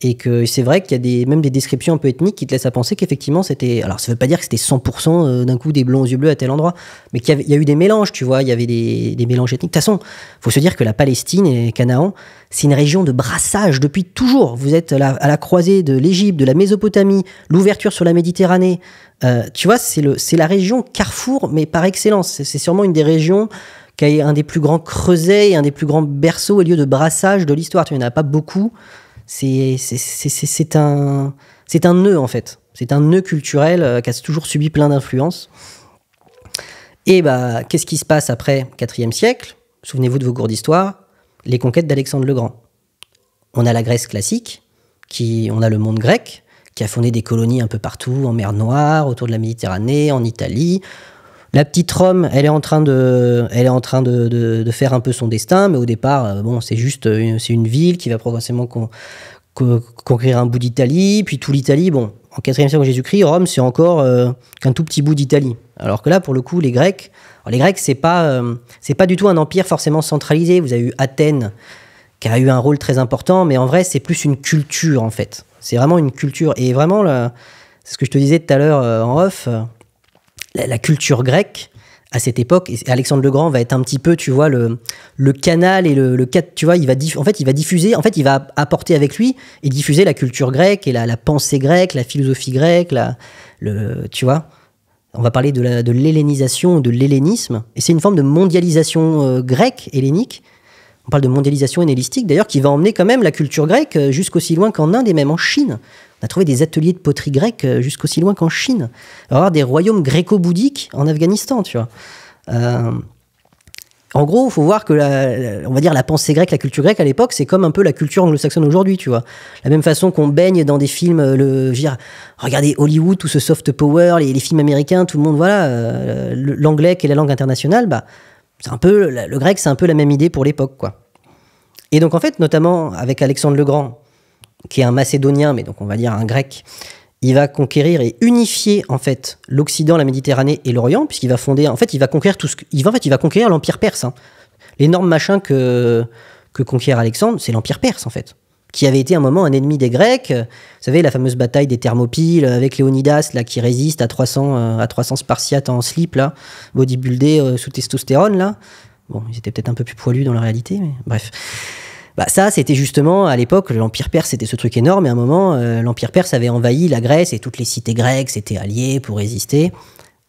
Et que c'est vrai qu'il y a même des descriptions un peu ethniques qui te laissent à penser qu'effectivement c'était... Alors ça veut pas dire que c'était 100% d'un coup des blonds aux yeux bleus à tel endroit, mais qu'il y a eu des mélanges, tu vois, il y avait des mélanges ethniques. De toute façon, il faut se dire que la Palestine et Canaan, c'est une région de brassage depuis toujours. Vous êtes à la croisée de l'Égypte, de la Mésopotamie, l'ouverture sur la Méditerranée. Tu vois, c'est la région carrefour, mais par excellence. C'est sûrement une des régions qui a un des plus grands creusets et un des plus grands berceaux et lieux de brassage de l'histoire. Tu vois, il n'y en a pas beaucoup. C'est un nœud, en fait. C'est un nœud culturel qui a toujours subi plein d'influences. Et qu'est-ce qui se passe après 4e siècle? Souvenez-vous de vos cours d'histoire. Les conquêtes d'Alexandre le Grand. On a la Grèce classique, on a le monde grec, qui a fondé des colonies un peu partout, en mer Noire, autour de la Méditerranée, en Italie. La petite Rome, elle est en train de faire un peu son destin, mais au départ, c'est juste c'est une ville qui va progressivement conquérir un bout d'Italie, puis tout l'Italie. Bon, en 4e siècle Jésus-Christ, Rome, c'est encore qu'un tout petit bout d'Italie. Alors que là, pour le coup, les Grecs, c'est pas du tout un empire forcément centralisé. Vous avez eu Athènes, qui a eu un rôle très important, mais en vrai, c'est plus une culture, en fait. C'est vraiment une culture. Et vraiment, c'est ce que je te disais tout à l'heure en off, la culture grecque, à cette époque, et Alexandre le Grand va être un petit peu, tu vois, le canal et tu vois, il va diffuser, en fait, il va apporter avec lui et diffuser la culture grecque et la pensée grecque, la philosophie grecque, tu vois. On va parler de l'hellénisation, de l'hellénisme, et c'est une forme de mondialisation grecque, hellénique. On parle de mondialisation hellénistique, d'ailleurs, qui va emmener quand même la culture grecque jusqu'aussi loin qu'en Inde et même en Chine. On a trouvé des ateliers de poterie grecque jusqu'aussi loin qu'en Chine. Il va y avoir des royaumes gréco-bouddhiques en Afghanistan, tu vois. En gros, il faut voir que on va dire la pensée grecque, la culture grecque à l'époque, c'est comme un peu la culture anglo-saxonne aujourd'hui, tu vois. La même façon qu'on baigne dans des films, regardez Hollywood, tout ce soft power, les films américains, tout le monde, voilà, l'anglais qui est la langue internationale, c'est un peu, le grec, c'est un peu la même idée pour l'époque, quoi. Et donc, en fait, notamment avec Alexandre le Grand, qui est un Macédonien, mais donc on va dire un Grec, il va conquérir et unifier en fait l'Occident, la Méditerranée et l'Orient, puisqu'il va fonder, en fait, il va conquérir il va conquérir l'Empire perse. Hein. L'énorme machin que conquiert Alexandre, c'est l'Empire perse en fait, qui avait été un moment un ennemi des Grecs. Vous savez, la fameuse bataille des Thermopyles avec Léonidas là, qui résiste à 300 Spartiates en slip, là, bodybuildés sous testostérone. Là. Bon, ils étaient peut-être un peu plus poilus dans la réalité, mais bref. Ça, c'était justement, à l'époque, l'Empire perse, c'était ce truc énorme, et à un moment, l'Empire perse avait envahi la Grèce, et toutes les cités grecques s'étaient alliées pour résister.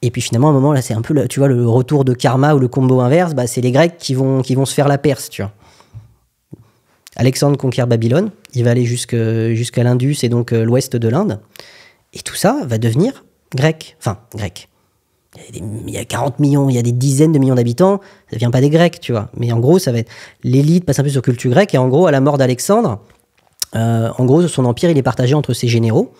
Et puis finalement, à un moment, là, c'est un peu, tu vois, le retour de karma ou le combo inverse, c'est les Grecs qui vont se faire la Perse, tu vois. Alexandre conquiert Babylone, il va aller jusqu'à l'Indus et donc l'ouest de l'Inde, et tout ça va devenir grec. Enfin, grec. Il y a 40 millions, il y a des dizaines de millions d'habitants, ça ne vient pas des Grecs, tu vois. Mais en gros, ça va être... L'élite passe un peu sur culture grecque, et en gros, à la mort d'Alexandre, en gros, son empire, il est partagé entre ses généraux.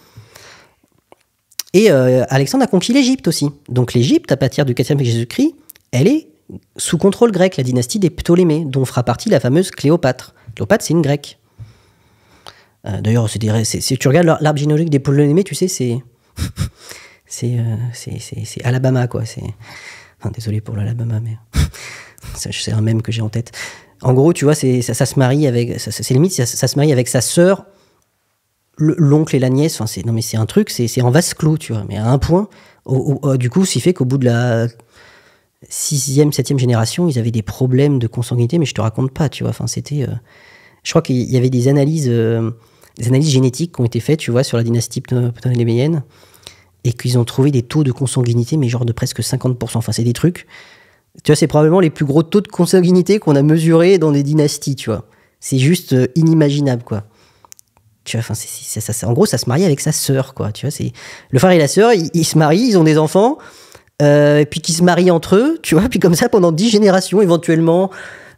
Et Alexandre a conquis l'Égypte aussi. Donc l'Égypte, à partir du 4e siècle Jésus-Christ, elle est sous contrôle grec, la dynastie des Ptolémées, dont fera partie la fameuse Cléopâtre. Cléopâtre, c'est une grecque. D'ailleurs, si tu regardes l'arbre généalogique des Ptolémées, tu sais, c'est Alabama, quoi. Enfin, désolé pour l'Alabama, mais c'est un mème que j'ai en tête. En gros, tu vois, ça se marie avec, c'est limite, ça se marie avec sa sœur, l'oncle et la nièce. Enfin, non mais c'est un truc, c'est en vase clos, tu vois. Mais à un point, du coup, ce qui fait qu'au bout de la 6e, 7e génération, ils avaient des problèmes de consanguinité, mais je te raconte pas, tu vois. Enfin, c'était, je crois qu'il y avait des analyses génétiques qui ont été faites, tu vois, sur la dynastie ptoléméenne, et qu'ils ont trouvé des taux de consanguinité, mais genre de presque 50%. Enfin, c'est des trucs. Tu vois, c'est probablement les plus gros taux de consanguinité qu'on a mesurés dans des dynasties, tu vois. C'est juste inimaginable, quoi. Tu vois, enfin, en gros, ça se marie avec sa sœur, quoi. Tu vois, c'est le frère et la sœur, ils se marient, ils ont des enfants, et puis qu'ils se marient entre eux, tu vois. Puis comme ça, pendant 10 générations, éventuellement,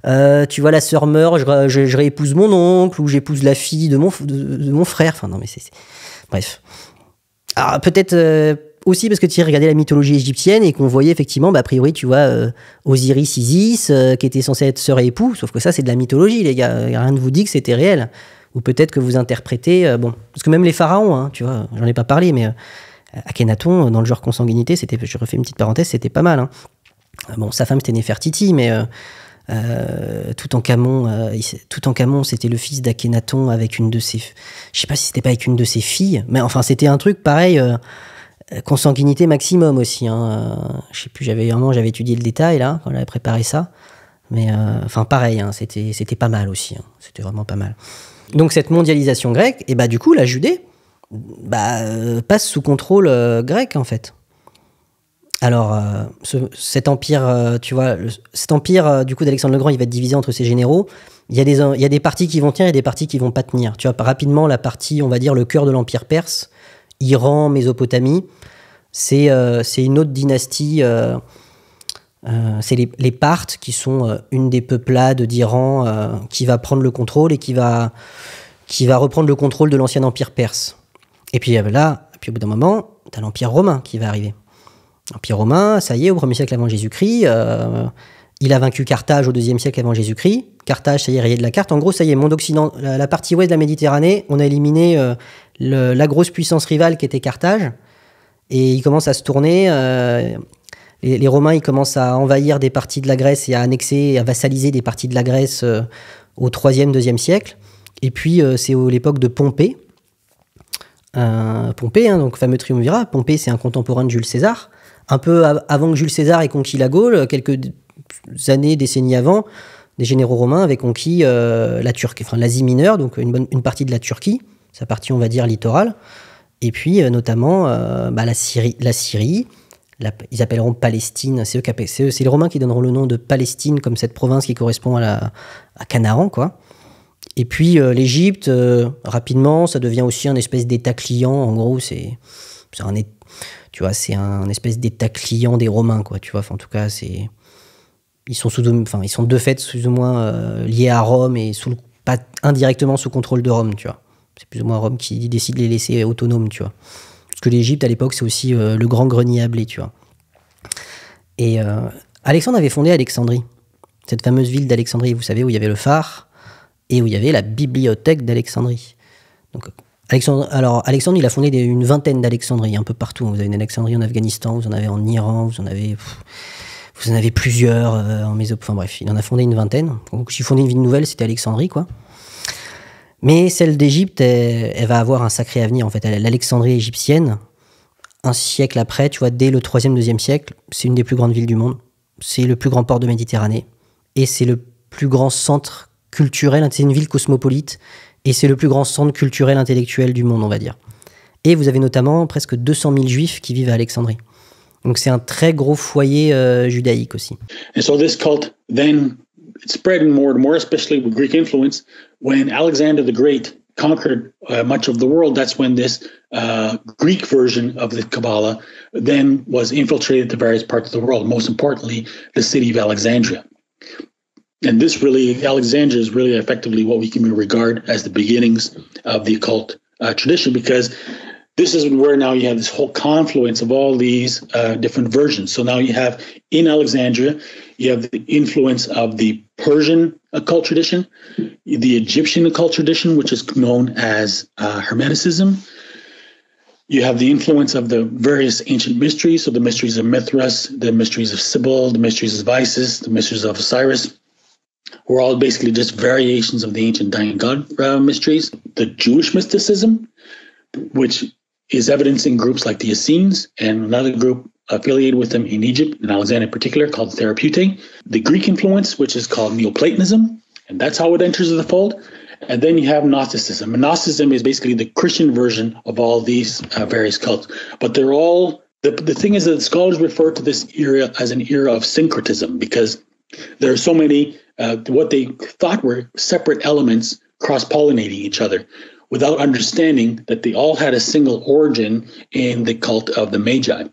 tu vois, la sœur meurt, je réépouse mon oncle, ou j'épouse la fille de mon frère. Enfin, non, mais bref. Alors, peut-être aussi parce que tu regardais la mythologie égyptienne et qu'on voyait effectivement, a priori, tu vois, Osiris, Isis, qui était censé être sœur et époux, sauf que ça, c'est de la mythologie, les gars. Rien ne vous dit que c'était réel. Ou peut-être que vous interprétez... bon, parce que même les pharaons, hein, tu vois, j'en ai pas parlé, mais Akhenaton, dans le genre consanguinité, je refais une petite parenthèse, c'était pas mal. Hein. Bon, sa femme, c'était Néfertiti, mais Toutankhamon, c'était le fils d'Akhenaton avec une de ses... Je sais pas si c'était pas avec une de ses filles, mais enfin, c'était un truc pareil... consanguinité maximum aussi. Hein. Je sais plus, j'avais étudié le détail là quand j'avais préparé ça. Mais enfin pareil, hein, c'était pas mal aussi. Hein. C'était vraiment pas mal. Donc cette mondialisation grecque, et du coup la Judée passe sous contrôle grec en fait. Alors cet empire, tu vois, cet empire du coup d'Alexandre le Grand, il va être divisé entre ses généraux. Il y a des parties qui vont tenir et des parties qui vont pas tenir. Tu vois, rapidement la partie, on va dire le cœur de l'empire perse. Iran, Mésopotamie, c'est une autre dynastie, c'est les Parthes qui sont une des peuplades d'Iran qui va prendre le contrôle et qui va reprendre le contrôle de l'ancien empire perse. Et puis au bout d'un moment, tu as l'empire romain qui va arriver. L'empire romain, ça y est, au 1er siècle avant Jésus-Christ, il a vaincu Carthage au 2e siècle avant Jésus-Christ. Carthage, ça y est, rayé de la carte. En gros, ça y est, monde occident, la partie ouest de la Méditerranée, on a éliminé la grosse puissance rivale qui était Carthage. Et il commence à se tourner. Les Romains, ils commencent à envahir des parties de la Grèce et à annexer et à vassaliser des parties de la Grèce au 3e, 2e siècle. Et puis, c'est l'époque de Pompée. Pompée, hein, donc fameux triumvirat. Pompée, c'est un contemporain de Jules César. Un peu avant que Jules César ait conquis la Gaule, quelques décennies avant, des généraux romains avaient conquis l'Asie mineure, donc une partie de la Turquie, sa partie, on va dire, littorale, et puis notamment la Syrie, ils appelleront Palestine, c'est les Romains qui donneront le nom de Palestine comme cette province qui correspond à Canaan, quoi. Et puis l'Égypte, rapidement, ça devient aussi un espèce d'État client, en gros, c'est un espèce d'État client des Romains, quoi, tu vois, enfin, en tout cas, ils sont de fait plus ou moins liés à Rome et pas indirectement sous contrôle de Rome, tu vois. C'est plus ou moins Rome qui décide de les laisser autonomes, tu vois. Parce que l'Égypte, à l'époque, c'est aussi le grand grenier à blé, tu vois. Et Alexandre avait fondé Alexandrie, cette fameuse ville d'Alexandrie, vous savez, où il y avait le phare et où il y avait la bibliothèque d'Alexandrie. Donc, Alexandre, il a fondé une vingtaine d'Alexandries, un peu partout. Vous avez une Alexandrie en Afghanistan, vous en avez en Iran, vous en avez plusieurs en Mésopotamie. Enfin bref, il en a fondé une vingtaine. Donc, si fondé une ville nouvelle, c'était Alexandrie, quoi. Mais celle d'Égypte, elle va avoir un sacré avenir, en fait. L'Alexandrie égyptienne, un siècle après, tu vois, dès le 3e, 2e siècle, c'est une des plus grandes villes du monde. C'est le plus grand port de Méditerranée. Et c'est le plus grand centre culturel. C'est une ville cosmopolite. Et c'est le plus grand centre culturel intellectuel du monde, on va dire. Et vous avez notamment presque 200 000 juifs qui vivent à Alexandrie. Donc c'est un très gros foyer judaïque aussi. And so this cult then it spread more and more, especially with Greek influence. When Alexander the Great conquered much of the world, that's when this Greek version of the Kabbalah then was infiltrated to various parts of the world, most importantly, the city of Alexandria. And Alexandria is really effectively what we can regard as the beginnings of the occult tradition, because this is where now you have this whole confluence of all these different versions. So now you have, in Alexandria, you have the influence of the Persian occult tradition, the Egyptian occult tradition, which is known as Hermeticism. You have the influence of the various ancient mysteries, so the mysteries of Mithras, the mysteries of Cybele, the mysteries of Isis, the mysteries of Osiris, were all basically just variations of the ancient dying god mysteries. The Jewish mysticism, which is evidenced in groups like the Essenes and another group affiliated with them in Egypt, in Alexandria in particular, called the Therapeutae. The Greek influence, which is called Neoplatonism, and that's how it enters the fold. And then you have Gnosticism. And Gnosticism is basically the Christian version of all these various cults. But they're all, the thing is that scholars refer to this era as an era of syncretism, because there are so many, what they thought were separate elements cross-pollinating each other, without understanding that they all had a single origin in the cult of the Magi.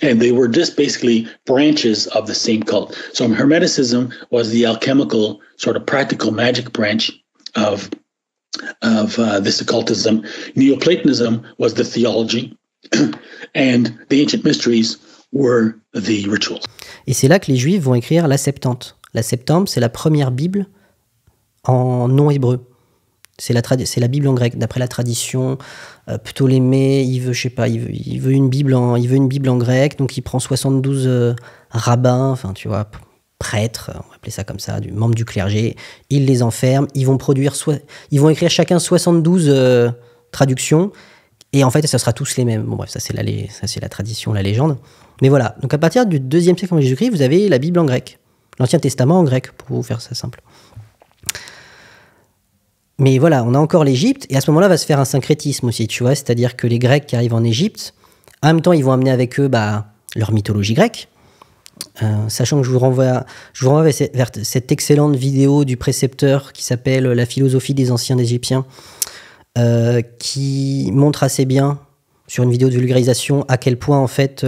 And they were just basically branches of the same cult. So Hermeticism was the alchemical, sort of practical magic branch of this occultism. Neoplatonism was the theology, and the ancient mysteries were the rituals. Et c'est là que les Juifs vont écrire la Septante. La Septante, c'est la première Bible en non-hébreu. C'est la Bible en grec, d'après la tradition. Ptolémée, il veut une Bible en grec, donc il prend 72 rabbins, enfin tu vois, prêtres, on va appeler ça comme ça, membres du clergé. Il les enferme, ils vont écrire chacun 72 traductions, et en fait, ça sera tous les mêmes. Bon bref, ça c'est la tradition, la légende. Mais voilà, donc à partir du 2e siècle avant Jésus-Christ, vous avez la Bible en grec, l'Ancien Testament en grec, pour vous faire ça simple. Mais voilà, on a encore l'Égypte, et à ce moment-là va se faire un syncrétisme aussi, tu vois, c'est-à-dire que les Grecs qui arrivent en Égypte, en même temps, ils vont amener avec eux leur mythologie grecque, sachant que je vous renvoie vers cette excellente vidéo du précepteur qui s'appelle « La philosophie des anciens Égyptiens », qui montre assez bien, sur une vidéo de vulgarisation, à quel point, en fait,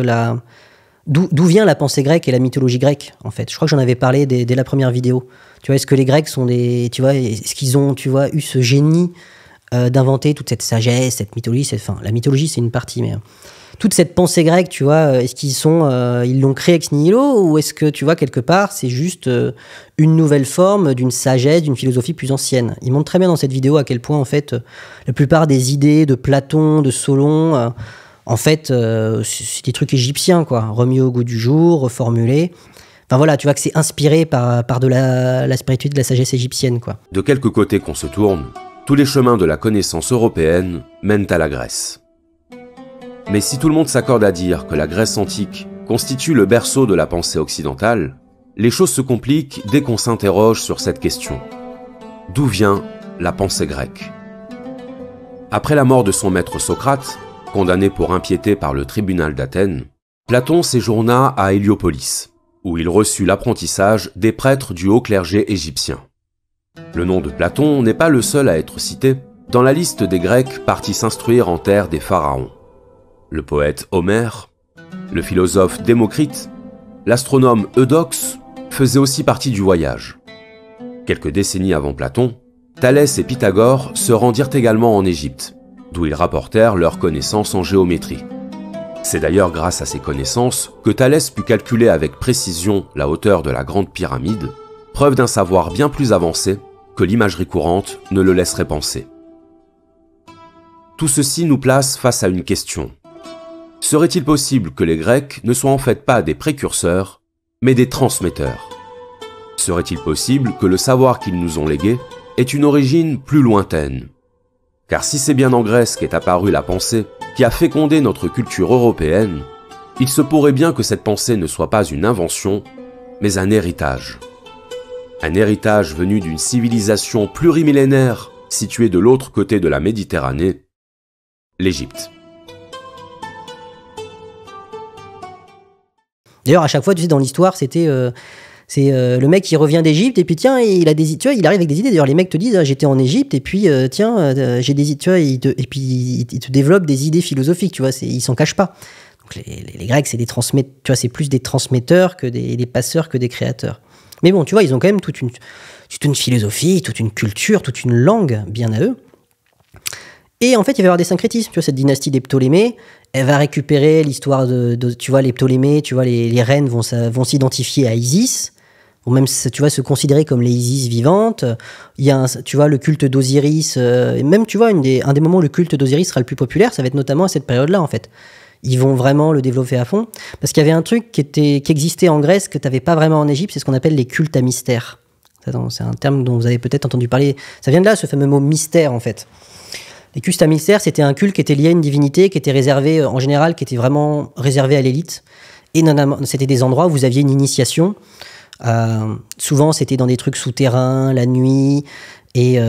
d'où vient la pensée grecque et la mythologie grecque, en fait. Je crois que j'en avais parlé dès la première vidéo. Tu vois, est-ce que les Grecs sont est-ce qu'ils ont, tu vois, eu ce génie d'inventer toute cette sagesse, cette mythologie, la mythologie, c'est une partie, mais toute cette pensée grecque, tu vois, est-ce ils l'ont créée ex nihilo, ou est-ce que, tu vois, quelque part, c'est juste une nouvelle forme d'une sagesse, d'une philosophie plus ancienne. Il montre très bien dans cette vidéo à quel point, en fait, la plupart des idées de Platon, de Solon, en fait, c'est des trucs égyptiens, quoi, remis au goût du jour, reformulés. Enfin voilà, tu vois que c'est inspiré par de la spiritualité de la sagesse égyptienne, quoi. De quelque côté qu'on se tourne, tous les chemins de la connaissance européenne mènent à la Grèce. Mais si tout le monde s'accorde à dire que la Grèce antique constitue le berceau de la pensée occidentale, les choses se compliquent dès qu'on s'interroge sur cette question. D'où vient la pensée grecque ? Après la mort de son maître Socrate, condamné pour impiété par le tribunal d'Athènes, Platon séjourna à Héliopolis, où il reçut l'apprentissage des prêtres du haut clergé égyptien. Le nom de Platon n'est pas le seul à être cité dans la liste des Grecs partis s'instruire en terre des pharaons. Le poète Homère, le philosophe Démocrite, l'astronome Eudoxe faisaient aussi partie du voyage. Quelques décennies avant Platon, Thalès et Pythagore se rendirent également en Égypte, d'où ils rapportèrent leurs connaissances en géométrie. C'est d'ailleurs grâce à ces connaissances que Thalès put calculer avec précision la hauteur de la Grande Pyramide, preuve d'un savoir bien plus avancé que l'imagerie courante ne le laisserait penser. Tout ceci nous place face à une question. Serait-il possible que les Grecs ne soient en fait pas des précurseurs, mais des transmetteurs ? Serait-il possible que le savoir qu'ils nous ont légué ait une origine plus lointaine ? Car si c'est bien en Grèce qu'est apparue la pensée qui a fécondé notre culture européenne, il se pourrait bien que cette pensée ne soit pas une invention, mais un héritage. Un héritage venu d'une civilisation plurimillénaire située de l'autre côté de la Méditerranée, l'Égypte. D'ailleurs, à chaque fois, tu sais, dans l'histoire, c'était... le mec qui revient d'Égypte et puis tiens, il arrive avec des idées. D'ailleurs, les mecs te disent j'étais en Égypte et puis j'ai des idées, tu vois, et puis ils te développent des idées philosophiques, tu vois, ils s'en cachent pas. Donc les Grecs, c'est c'est plus des transmetteurs que des passeurs que des créateurs. Mais bon, tu vois, ils ont quand même toute une philosophie, toute une culture, toute une langue bien à eux. Et en fait, il va y avoir des syncrétismes. Tu vois, cette dynastie des Ptolémées, elle va récupérer l'histoire de tu vois, les Ptolémées, tu vois, les reines vont s'identifier à Isis. ou même, tu vois, se considérer comme les Isis vivantes. Il y a, tu vois, le culte d'Osiris, et même, tu vois, un des moments où le culte d'Osiris sera le plus populaire, ça va être notamment à cette période-là, en fait. Ils vont vraiment le développer à fond. Parce qu'il y avait un truc qui existait en Grèce, que tu n'avais pas vraiment en Égypte, c'est ce qu'on appelle les cultes à mystère. C'est un terme dont vous avez peut-être entendu parler. Ça vient de là, ce fameux mot mystère, en fait. Les cultes à mystère, c'était un culte qui était lié à une divinité, qui était réservé, en général, qui était vraiment réservé à l'élite. Et c'était des endroits où vous aviez une initiation. Souvent, c'était dans des trucs souterrains, la nuit, et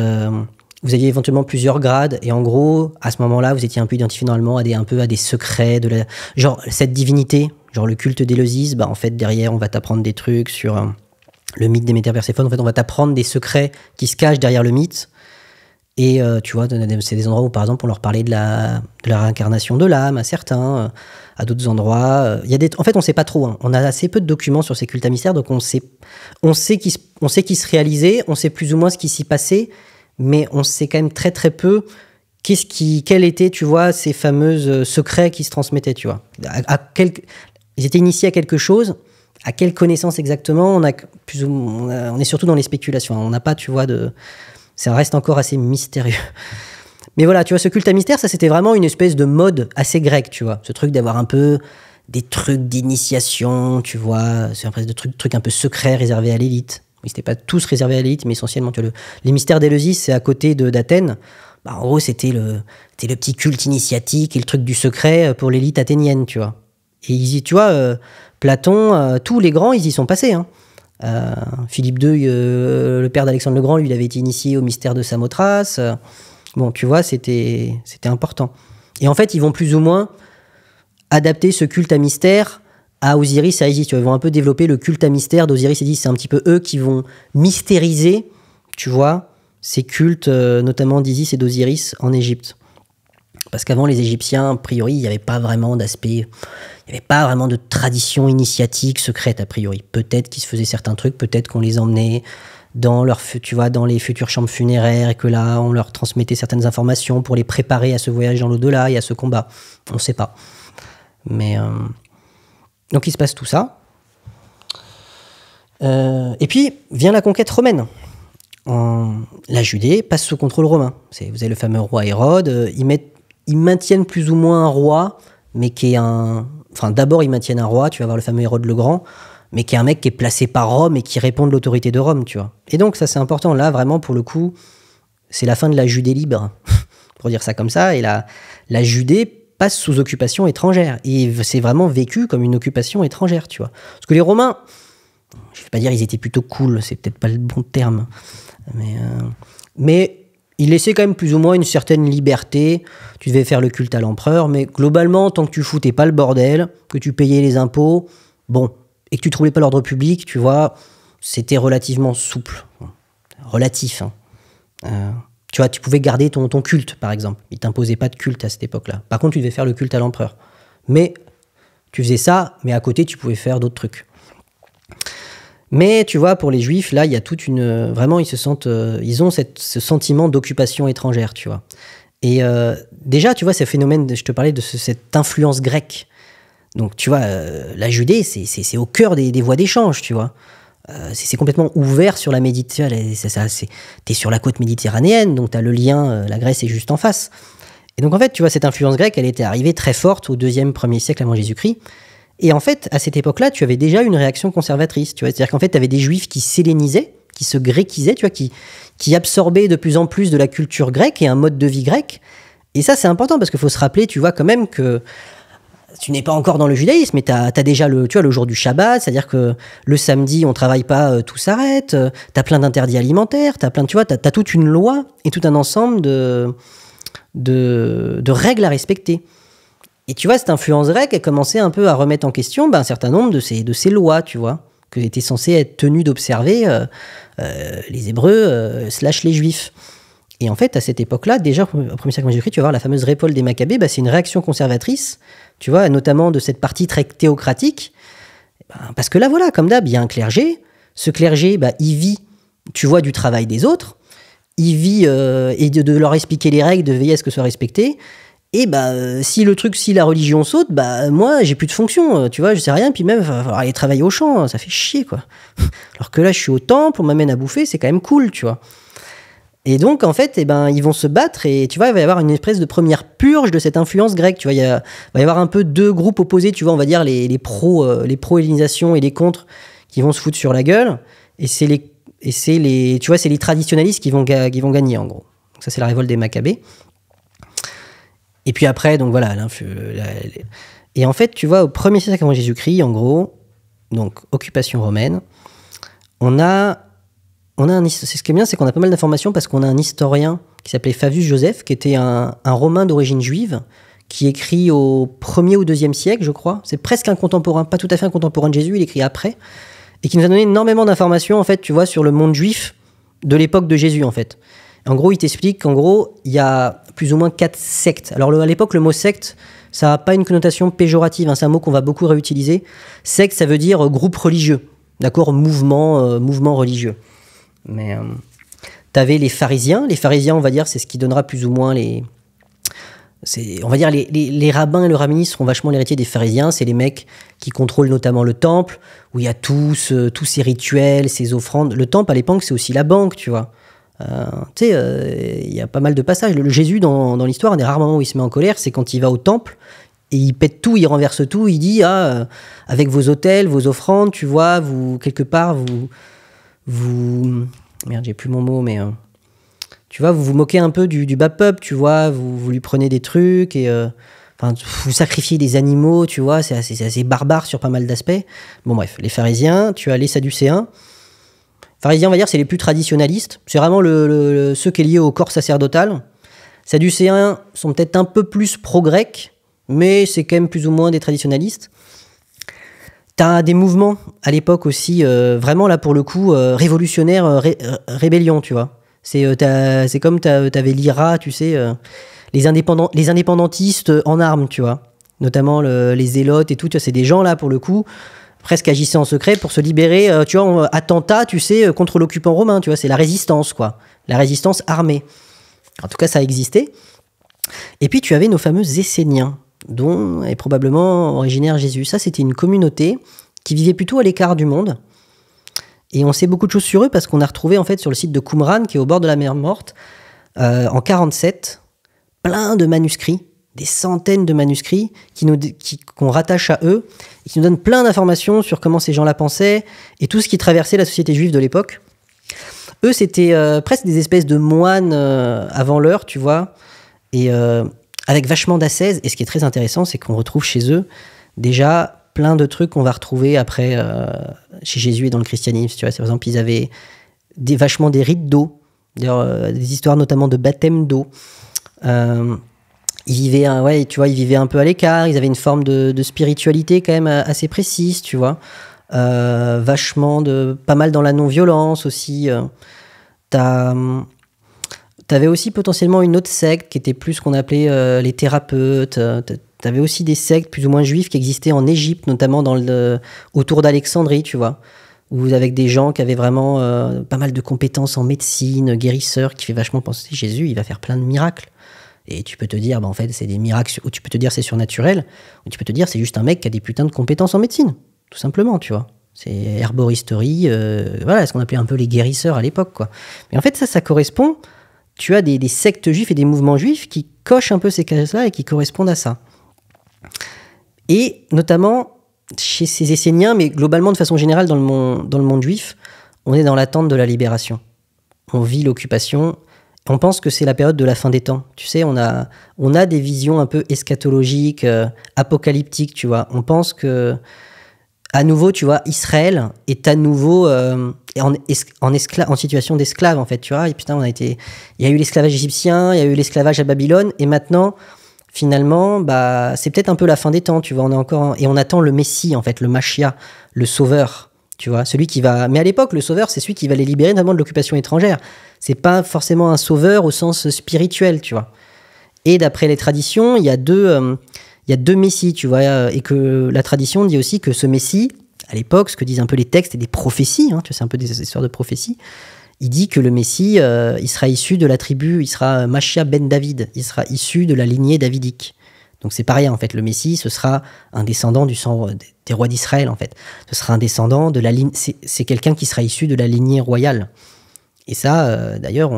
vous aviez éventuellement plusieurs grades. Et en gros, à ce moment-là, vous étiez un peu identifié normalement à des secrets de genre cette divinité, genre le culte d'Éleusis. Bah en fait, derrière, on va t'apprendre des trucs sur le mythe d'Éméter Perséphone. En fait, on va t'apprendre des secrets qui se cachent derrière le mythe. Et tu vois, c'est des endroits où, par exemple, on leur parlait de la réincarnation de l'âme à certains, à d'autres endroits. En fait, on ne sait pas trop. Hein. On a assez peu de documents sur ces cultes à mystère, donc on sait qu'ils se réalisaient, on sait plus ou moins ce qui s'y passait, mais on sait quand même très très peu quels étaient, tu vois, ces fameux secrets qui se transmettaient, tu vois. Ils étaient initiés à quelque chose. À quelle connaissance exactement? On est surtout dans les spéculations. On n'a pas, tu vois, ça reste encore assez mystérieux. Mais voilà, tu vois, ce culte à mystère, ça c'était vraiment une espèce de mode assez grec, tu vois. Ce truc d'avoir un peu des trucs d'initiation, tu vois. C'est un espèce de truc un peu secret réservé à l'élite. Ils n'étaient pas tous réservés à l'élite, mais essentiellement, tu vois, les mystères d'Éleusis, c'est à côté d'Athènes. Bah, en gros, c'était le petit culte initiatique et le truc du secret pour l'élite athénienne, tu vois. Et tu vois, Platon, tous les grands, ils y sont passés, hein. Philippe II, le père d'Alexandre le Grand, lui, il avait été initié au mystère de Samothrace. Bon, tu vois, c'était important. Et en fait, ils vont plus ou moins adapter ce culte à mystère à Osiris et à Isis. Tu vois, ils vont un peu développer le culte à mystère d'Osiris et Isis. C'est un petit peu eux qui vont mystériser, tu vois, ces cultes, notamment d'Isis et d'Osiris en Égypte. Parce qu'avant, les Égyptiens, a priori, il n'y avait pas vraiment d'aspect, il n'y avait pas vraiment de tradition initiatique secrète, a priori. Peut-être qu'ils se faisaient certains trucs, peut-être qu'on les emmenait dans les futures chambres funéraires et que là, on leur transmettait certaines informations pour les préparer à ce voyage dans l'au-delà et à ce combat. On ne sait pas. Mais donc, il se passe tout ça. Et puis, vient la conquête romaine. La Judée passe sous contrôle romain. Vous avez le fameux roi Hérode. Ils maintiennent plus ou moins un roi, mais qui est Enfin, d'abord, ils maintiennent un roi, tu vas voir le fameux Hérode le Grand, mais qui est un mec qui est placé par Rome et qui répond de l'autorité de Rome, tu vois. Et donc, ça, c'est important. Là, vraiment, pour le coup, c'est la fin de la Judée libre, pour dire ça comme ça. Et la Judée passe sous occupation étrangère. Et c'est vraiment vécu comme une occupation étrangère, tu vois. Parce que les Romains, je ne vais pas dire ils étaient plutôt cool, c'est peut-être pas le bon terme, mais il laissait quand même plus ou moins une certaine liberté. Tu devais faire le culte à l'empereur, mais globalement, tant que tu foutais pas le bordel, que tu payais les impôts, bon, et que tu troublais pas l'ordre public, tu vois, c'était relativement souple. Relatif, hein. Tu vois, tu pouvais garder ton culte, par exemple. Il t'imposait pas de culte à cette époque-là. Par contre, tu devais faire le culte à l'empereur. Mais tu faisais ça, mais à côté, tu pouvais faire d'autres trucs. Mais tu vois, pour les Juifs, là, il y a toute une... Vraiment, ils ont ce sentiment d'occupation étrangère, tu vois. Et déjà, tu vois, ce phénomène, je te parlais de cette influence grecque. Donc, tu vois, la Judée, c'est au cœur des voies d'échange, tu vois. C'est complètement ouvert sur la Méditerranée. T'es sur la côte méditerranéenne, donc t'as le lien, la Grèce est juste en face. Et donc, en fait, tu vois, cette influence grecque, elle était arrivée très forte au 2e, 1er siècle avant Jésus-Christ. Et en fait, à cette époque-là, tu avais déjà une réaction conservatrice, tu vois. C'est-à-dire qu'en fait, tu avais des Juifs qui s'hellénisaient, qui se gréquisaient, tu vois, qui absorbaient de plus en plus de la culture grecque et un mode de vie grec. Et ça, c'est important parce qu'il faut se rappeler, tu vois, quand même que tu n'es pas encore dans le judaïsme, mais tu as déjà le jour du Shabbat, c'est-à-dire que le samedi, on travaille pas, tout s'arrête. Tu as plein d'interdits alimentaires, tu as toute une loi et tout un ensemble de règles à respecter. Et tu vois, cette influence grecque a commencé un peu à remettre en question un certain nombre de ces lois, tu vois, que étaient censés être tenus d'observer les Hébreux / les Juifs. Et en fait, à cette époque-là, déjà, au 1er siècle Jésus-Christ, tu vas voir la fameuse révolte des Maccabées, c'est une réaction conservatrice, tu vois, notamment de cette partie très théocratique. Parce que là, voilà, comme d'hab, il y a un clergé. Ce clergé, il vit, tu vois, du travail des autres. Il vit et de leur expliquer les règles, de veiller à ce que ce soit respecté. Et si la religion saute, moi, j'ai plus de fonction, tu vois, je sais rien, puis même, il va falloir aller travailler au champ, ça fait chier, quoi. Alors que là, je suis au temple, on m'amène à bouffer, c'est quand même cool, tu vois. Et donc, en fait, ils vont se battre, et tu vois, il va y avoir une espèce de première purge de cette influence grecque, tu vois, va y avoir un peu deux groupes opposés, tu vois, on va dire les pro-hellénisation et les contre qui vont se foutre sur la gueule, et c'est les traditionalistes qui vont gagner, en gros. Donc ça, c'est la révolte des Maccabées. Et puis après, donc voilà, et en fait, tu vois, au 1er siècle avant Jésus-Christ, en gros, donc occupation romaine, c'est ce qui est bien, c'est qu'on a pas mal d'informations parce qu'on a un historien qui s'appelait Fabius Joseph, qui était un Romain d'origine juive, qui écrit au 1er ou 2e siècle, je crois. C'est presque un contemporain, pas tout à fait un contemporain de Jésus, il écrit après, et qui nous a donné énormément d'informations, en fait, tu vois, sur le monde juif de l'époque de Jésus, en fait. En gros, il t'explique qu'en gros, il y a plus ou moins 4 sectes. Alors, à l'époque, le mot secte, ça n'a pas une connotation péjorative, hein, c'est un mot qu'on va beaucoup réutiliser. Secte, ça veut dire groupe religieux, d'accord, mouvement religieux. Mais t'avais les pharisiens. Les pharisiens, on va dire, c'est ce qui donnera plus ou moins les rabbins et le rabbinisme seront vachement l'héritier des pharisiens. C'est les mecs qui contrôlent notamment le temple, où il y a tous ces rituels, ces offrandes. Le temple, à l'époque, c'est aussi la banque, tu vois. Il y a pas mal de passages. Le Jésus, dans l'histoire, un des rares moments où il se met en colère, c'est quand il va au temple et il pète tout, il renverse tout. Il dit avec vos autels, vos offrandes, tu vois, vous quelque part, vous merde, j'ai plus mon mot, mais tu vois, vous vous moquez un peu du bas peuple, tu vois, vous lui prenez des trucs et vous sacrifiez des animaux, tu vois, c'est assez barbare sur pas mal d'aspects. Bon bref, les pharisiens, tu as les sadducéens. Pharisiens, on va dire, c'est les plus traditionnalistes. C'est vraiment ceux qui est lié au corps sacerdotal. Sadducéens sont peut-être un peu plus pro-grecs, mais c'est quand même plus ou moins des traditionnalistes. T'as des mouvements à l'époque aussi, vraiment là pour le coup, révolutionnaires, rébellion, tu vois. C'est comme t'avais l'IRA, tu sais, les indépendantistes en armes, tu vois. Notamment les zélotes et tout, tu vois, c'est des gens là pour le coup, presque agissaient en secret pour se libérer, tu vois, attentat, tu sais, contre l'occupant romain, tu vois, c'est la résistance, quoi. La résistance armée. En tout cas, ça existait. Et puis, tu avais nos fameux Esséniens, dont est probablement originaire Jésus. Ça, c'était une communauté qui vivait plutôt à l'écart du monde. Et on sait beaucoup de choses sur eux parce qu'on a retrouvé, en fait, sur le site de Qumran, qui est au bord de la mer Morte, en 47, plein de manuscrits, des centaines de manuscrits qu'on rattache à eux et qui nous donnent plein d'informations sur comment ces gens-là pensaient et tout ce qui traversait la société juive de l'époque. Eux, c'était presque des espèces de moines avant l'heure, tu vois, et avec vachement d'ascèse. Et ce qui est très intéressant, c'est qu'on retrouve chez eux déjà plein de trucs qu'on va retrouver après chez Jésus et dans le christianisme. Tu vois, par exemple, ils avaient vachement des rites d'eau, des histoires notamment de baptême d'eau. Ils vivaient un peu à l'écart, ils avaient une forme de spiritualité quand même assez précise, tu vois. Vachement pas mal dans la non-violence aussi. T'avais aussi potentiellement une autre secte qui était plus ce qu'on appelait les thérapeutes. T'avais aussi des sectes plus ou moins juives qui existaient en Égypte, notamment autour d'Alexandrie, tu vois. Où avec des gens qui avaient vraiment pas mal de compétences en médecine, guérisseurs, qui fait vachement penser Jésus, il va faire plein de miracles. Et tu peux te dire, en fait, c'est des miracles, ou tu peux te dire c'est surnaturel, ou tu peux te dire c'est juste un mec qui a des putains de compétences en médecine, tout simplement, tu vois. C'est herboristerie, voilà, ce qu'on appelait un peu les guérisseurs à l'époque, quoi. Mais en fait, ça correspond, tu as des sectes juifs et des mouvements juifs qui cochent un peu ces cases-là et qui correspondent à ça. Et notamment, chez ces Esséniens, mais globalement, de façon générale, dans le monde juif, on est dans l'attente de la libération. On vit l'occupation. On pense que c'est la période de la fin des temps. Tu sais, on a des visions un peu eschatologiques, apocalyptiques, tu vois. On pense que, à nouveau, tu vois, Israël est à nouveau en situation d'esclave, en fait, tu vois. Et putain, il y a eu l'esclavage égyptien, il y a eu l'esclavage à Babylone, et maintenant, finalement, c'est peut-être un peu la fin des temps, tu vois. Et on attend le Messie, en fait, le Machia, le Sauveur. Tu vois, celui qui va. Mais à l'époque, le sauveur, c'est celui qui va les libérer notamment de l'occupation étrangère. C'est pas forcément un sauveur au sens spirituel, tu vois. Et d'après les traditions, il y a deux messies, tu vois, et que la tradition dit aussi que ce messie, à l'époque, ce que disent un peu les textes et des prophéties, hein, tu vois, c'est un peu des histoires de prophéties, il dit que le Messie, il sera issu de la tribu, il sera Machia ben David, il sera issu de la lignée davidique. Donc c'est pareil, en fait, le Messie, ce sera un descendant du sang des rois d'Israël, en fait. Ce sera un descendant de la ligne, c'est quelqu'un qui sera issu de la lignée royale. Et ça, d'ailleurs,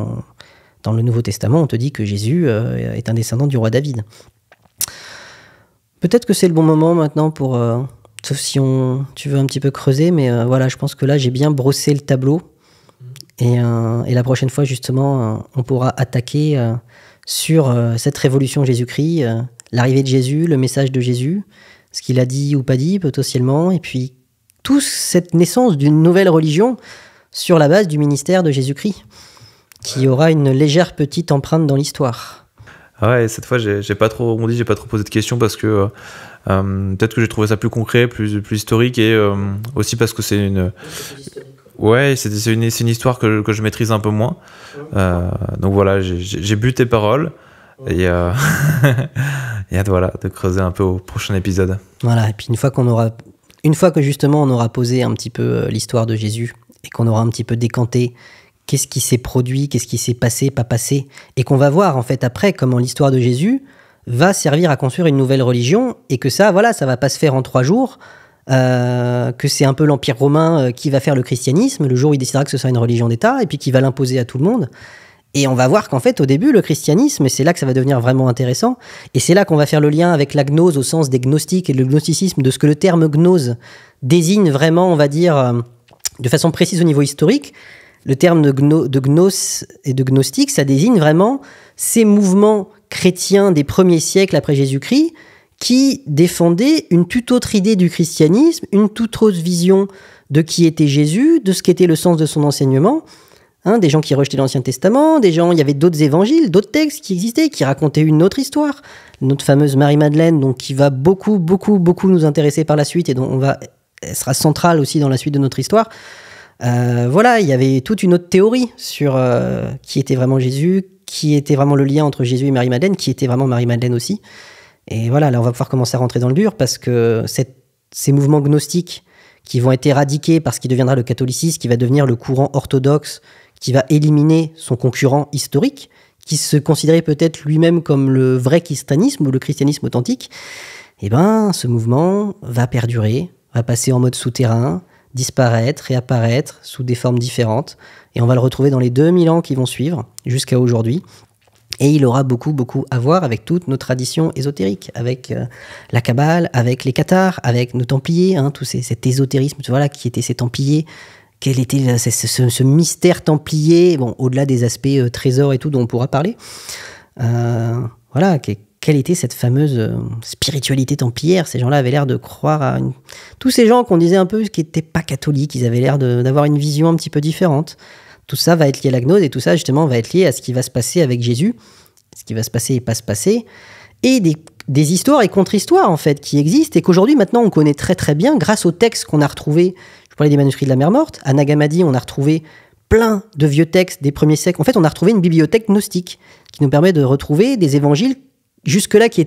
dans le Nouveau Testament, on te dit que Jésus est un descendant du roi David. Peut-être que c'est le bon moment maintenant pour, sauf si tu veux un petit peu creuser, mais voilà, je pense que là, j'ai bien brossé le tableau. Et la prochaine fois, justement, on pourra attaquer sur cette révolution Jésus-Christ, l'arrivée de Jésus, le message de Jésus, ce qu'il a dit ou pas dit, potentiellement, et puis toute cette naissance d'une nouvelle religion sur la base du ministère de Jésus-Christ, qui aura une légère petite empreinte dans l'histoire. Ouais, cette fois, j'ai pas trop posé de questions parce que peut-être que j'ai trouvé ça plus concret, plus historique, et aussi parce que c'est une... Ouais, c'est une histoire que je maîtrise un peu moins. Donc voilà, j'ai bu tes paroles. Et hâte, voilà, de creuser un peu au prochain épisode. Voilà, et puis une fois que justement on aura posé un petit peu l'histoire de Jésus et qu'on aura un petit peu décanté qu'est-ce qui s'est produit, qu'est-ce qui s'est passé, pas passé, et qu'on va voir en fait après comment l'histoire de Jésus va servir à construire une nouvelle religion, et que ça, voilà, ça va pas se faire en 3 jours, que c'est un peu l'Empire romain qui va faire le christianisme, le jour où il décidera que ce sera une religion d'État, et puis qui va l'imposer à tout le monde. Et on va voir qu'en fait, au début, le christianisme, c'est là que ça va devenir vraiment intéressant, et c'est là qu'on va faire le lien avec la gnose au sens des gnostiques et le gnosticisme, de ce que le terme gnose désigne vraiment, on va dire, de façon précise au niveau historique. Le terme de gnose et de gnostique, ça désigne vraiment ces mouvements chrétiens des premiers siècles après Jésus-Christ qui défendaient une toute autre idée du christianisme, une toute autre vision de qui était Jésus, de ce qu'était le sens de son enseignement. Des gens qui rejetaient l'Ancien Testament, il y avait d'autres évangiles, d'autres textes qui existaient, qui racontaient une autre histoire. Notre fameuse Marie-Madeleine, donc, qui va beaucoup, beaucoup, beaucoup nous intéresser par la suite, et dont elle sera centrale aussi dans la suite de notre histoire. Voilà, il y avait toute une autre théorie sur qui était vraiment Jésus, qui était vraiment le lien entre Jésus et Marie-Madeleine, qui était vraiment Marie-Madeleine aussi. Et voilà, là on va pouvoir commencer à rentrer dans le dur, parce que ces mouvements gnostiques qui vont être éradiqués par ce qui deviendra le catholicisme, qui va devenir le courant orthodoxe, qui va éliminer son concurrent historique, qui se considérait peut-être lui-même comme le vrai christianisme ou le christianisme authentique, et ben ce mouvement va perdurer, va passer en mode souterrain, disparaître, réapparaître sous des formes différentes, et on va le retrouver dans les 2000 ans qui vont suivre, jusqu'à aujourd'hui. Et il aura beaucoup, beaucoup à voir avec toutes nos traditions ésotériques, avec la Kabbale, avec les Cathars, avec nos Templiers, tout cet ésotérisme, voilà, qui étaient ces Templiers. Quel était ce mystère templier, bon, au-delà des aspects trésors et tout dont on pourra parler. Voilà, quelle était cette fameuse spiritualité templière? Ces gens-là avaient l'air de croire à tous ces gens qu'on disait un peu qui n'étaient pas catholiques, ils avaient l'air d'avoir une vision un petit peu différente. Tout ça va être lié à la gnose, et tout ça justement va être lié à ce qui va se passer avec Jésus, ce qui va se passer et pas se passer, et des histoires et contre-histoires en fait qui existent, et qu'aujourd'hui maintenant on connaît très très bien grâce aux textes qu'on a retrouvés. Je parlais des manuscrits de la Mer Morte. À Nag Hammadi, on a retrouvé plein de vieux textes des premiers siècles. En fait, on a retrouvé une bibliothèque gnostique qui nous permet de retrouver des évangiles jusque-là qui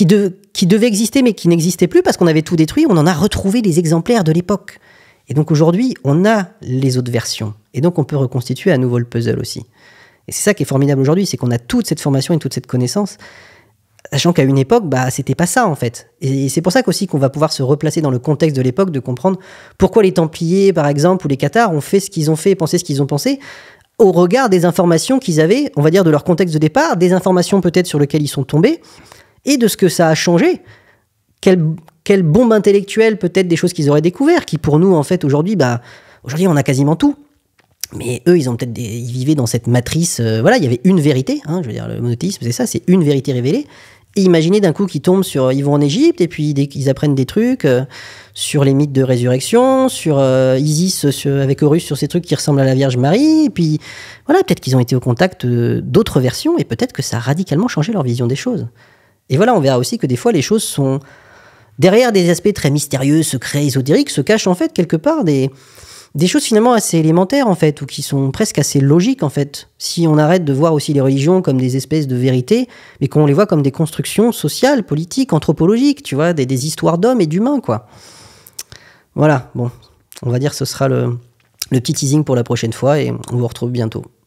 devaient exister mais qui n'existaient plus parce qu'on avait tout détruit. On en a retrouvé des exemplaires de l'époque. Et donc aujourd'hui, on a les autres versions. Et donc on peut reconstituer à nouveau le puzzle aussi. Et c'est ça qui est formidable aujourd'hui, c'est qu'on a toute cette formation et toute cette connaissance, sachant qu'à une époque, c'était pas ça en fait. Et c'est pour ça qu'aussi qu'on va pouvoir se replacer dans le contexte de l'époque, de comprendre pourquoi les Templiers, par exemple, ou les Cathars ont fait ce qu'ils ont fait et pensé ce qu'ils ont pensé, au regard des informations qu'ils avaient, on va dire, de leur contexte de départ, des informations peut-être sur lesquelles ils sont tombés, et de ce que ça a changé. Quelle bombe intellectuelle, peut-être des choses qu'ils auraient découvert, qui pour nous, en fait, aujourd'hui, aujourd'hui on a quasiment tout. Mais eux, ils vivaient dans cette matrice, voilà, il y avait une vérité, je veux dire, le monothéisme, c'est ça, c'est une vérité révélée. Et imaginez d'un coup qu'ils tombent ils vont en Égypte, et puis ils apprennent des trucs sur les mythes de résurrection, sur Isis avec Horus, sur ces trucs qui ressemblent à la Vierge Marie, et puis voilà, peut-être qu'ils ont été au contact d'autres versions, et peut-être que ça a radicalement changé leur vision des choses. Et voilà, on verra aussi que des fois, les choses sont... Derrière des aspects très mystérieux, secrets, ésotériques, se cachent en fait quelque part des choses finalement assez élémentaires en fait, ou qui sont presque assez logiques en fait. Si on arrête de voir aussi les religions comme des espèces de vérités, mais qu'on les voit comme des constructions sociales, politiques, anthropologiques, tu vois, des histoires d'hommes et d'humains, quoi. Voilà, bon, on va dire que ce sera le le petit teasing pour la prochaine fois et on vous retrouve bientôt.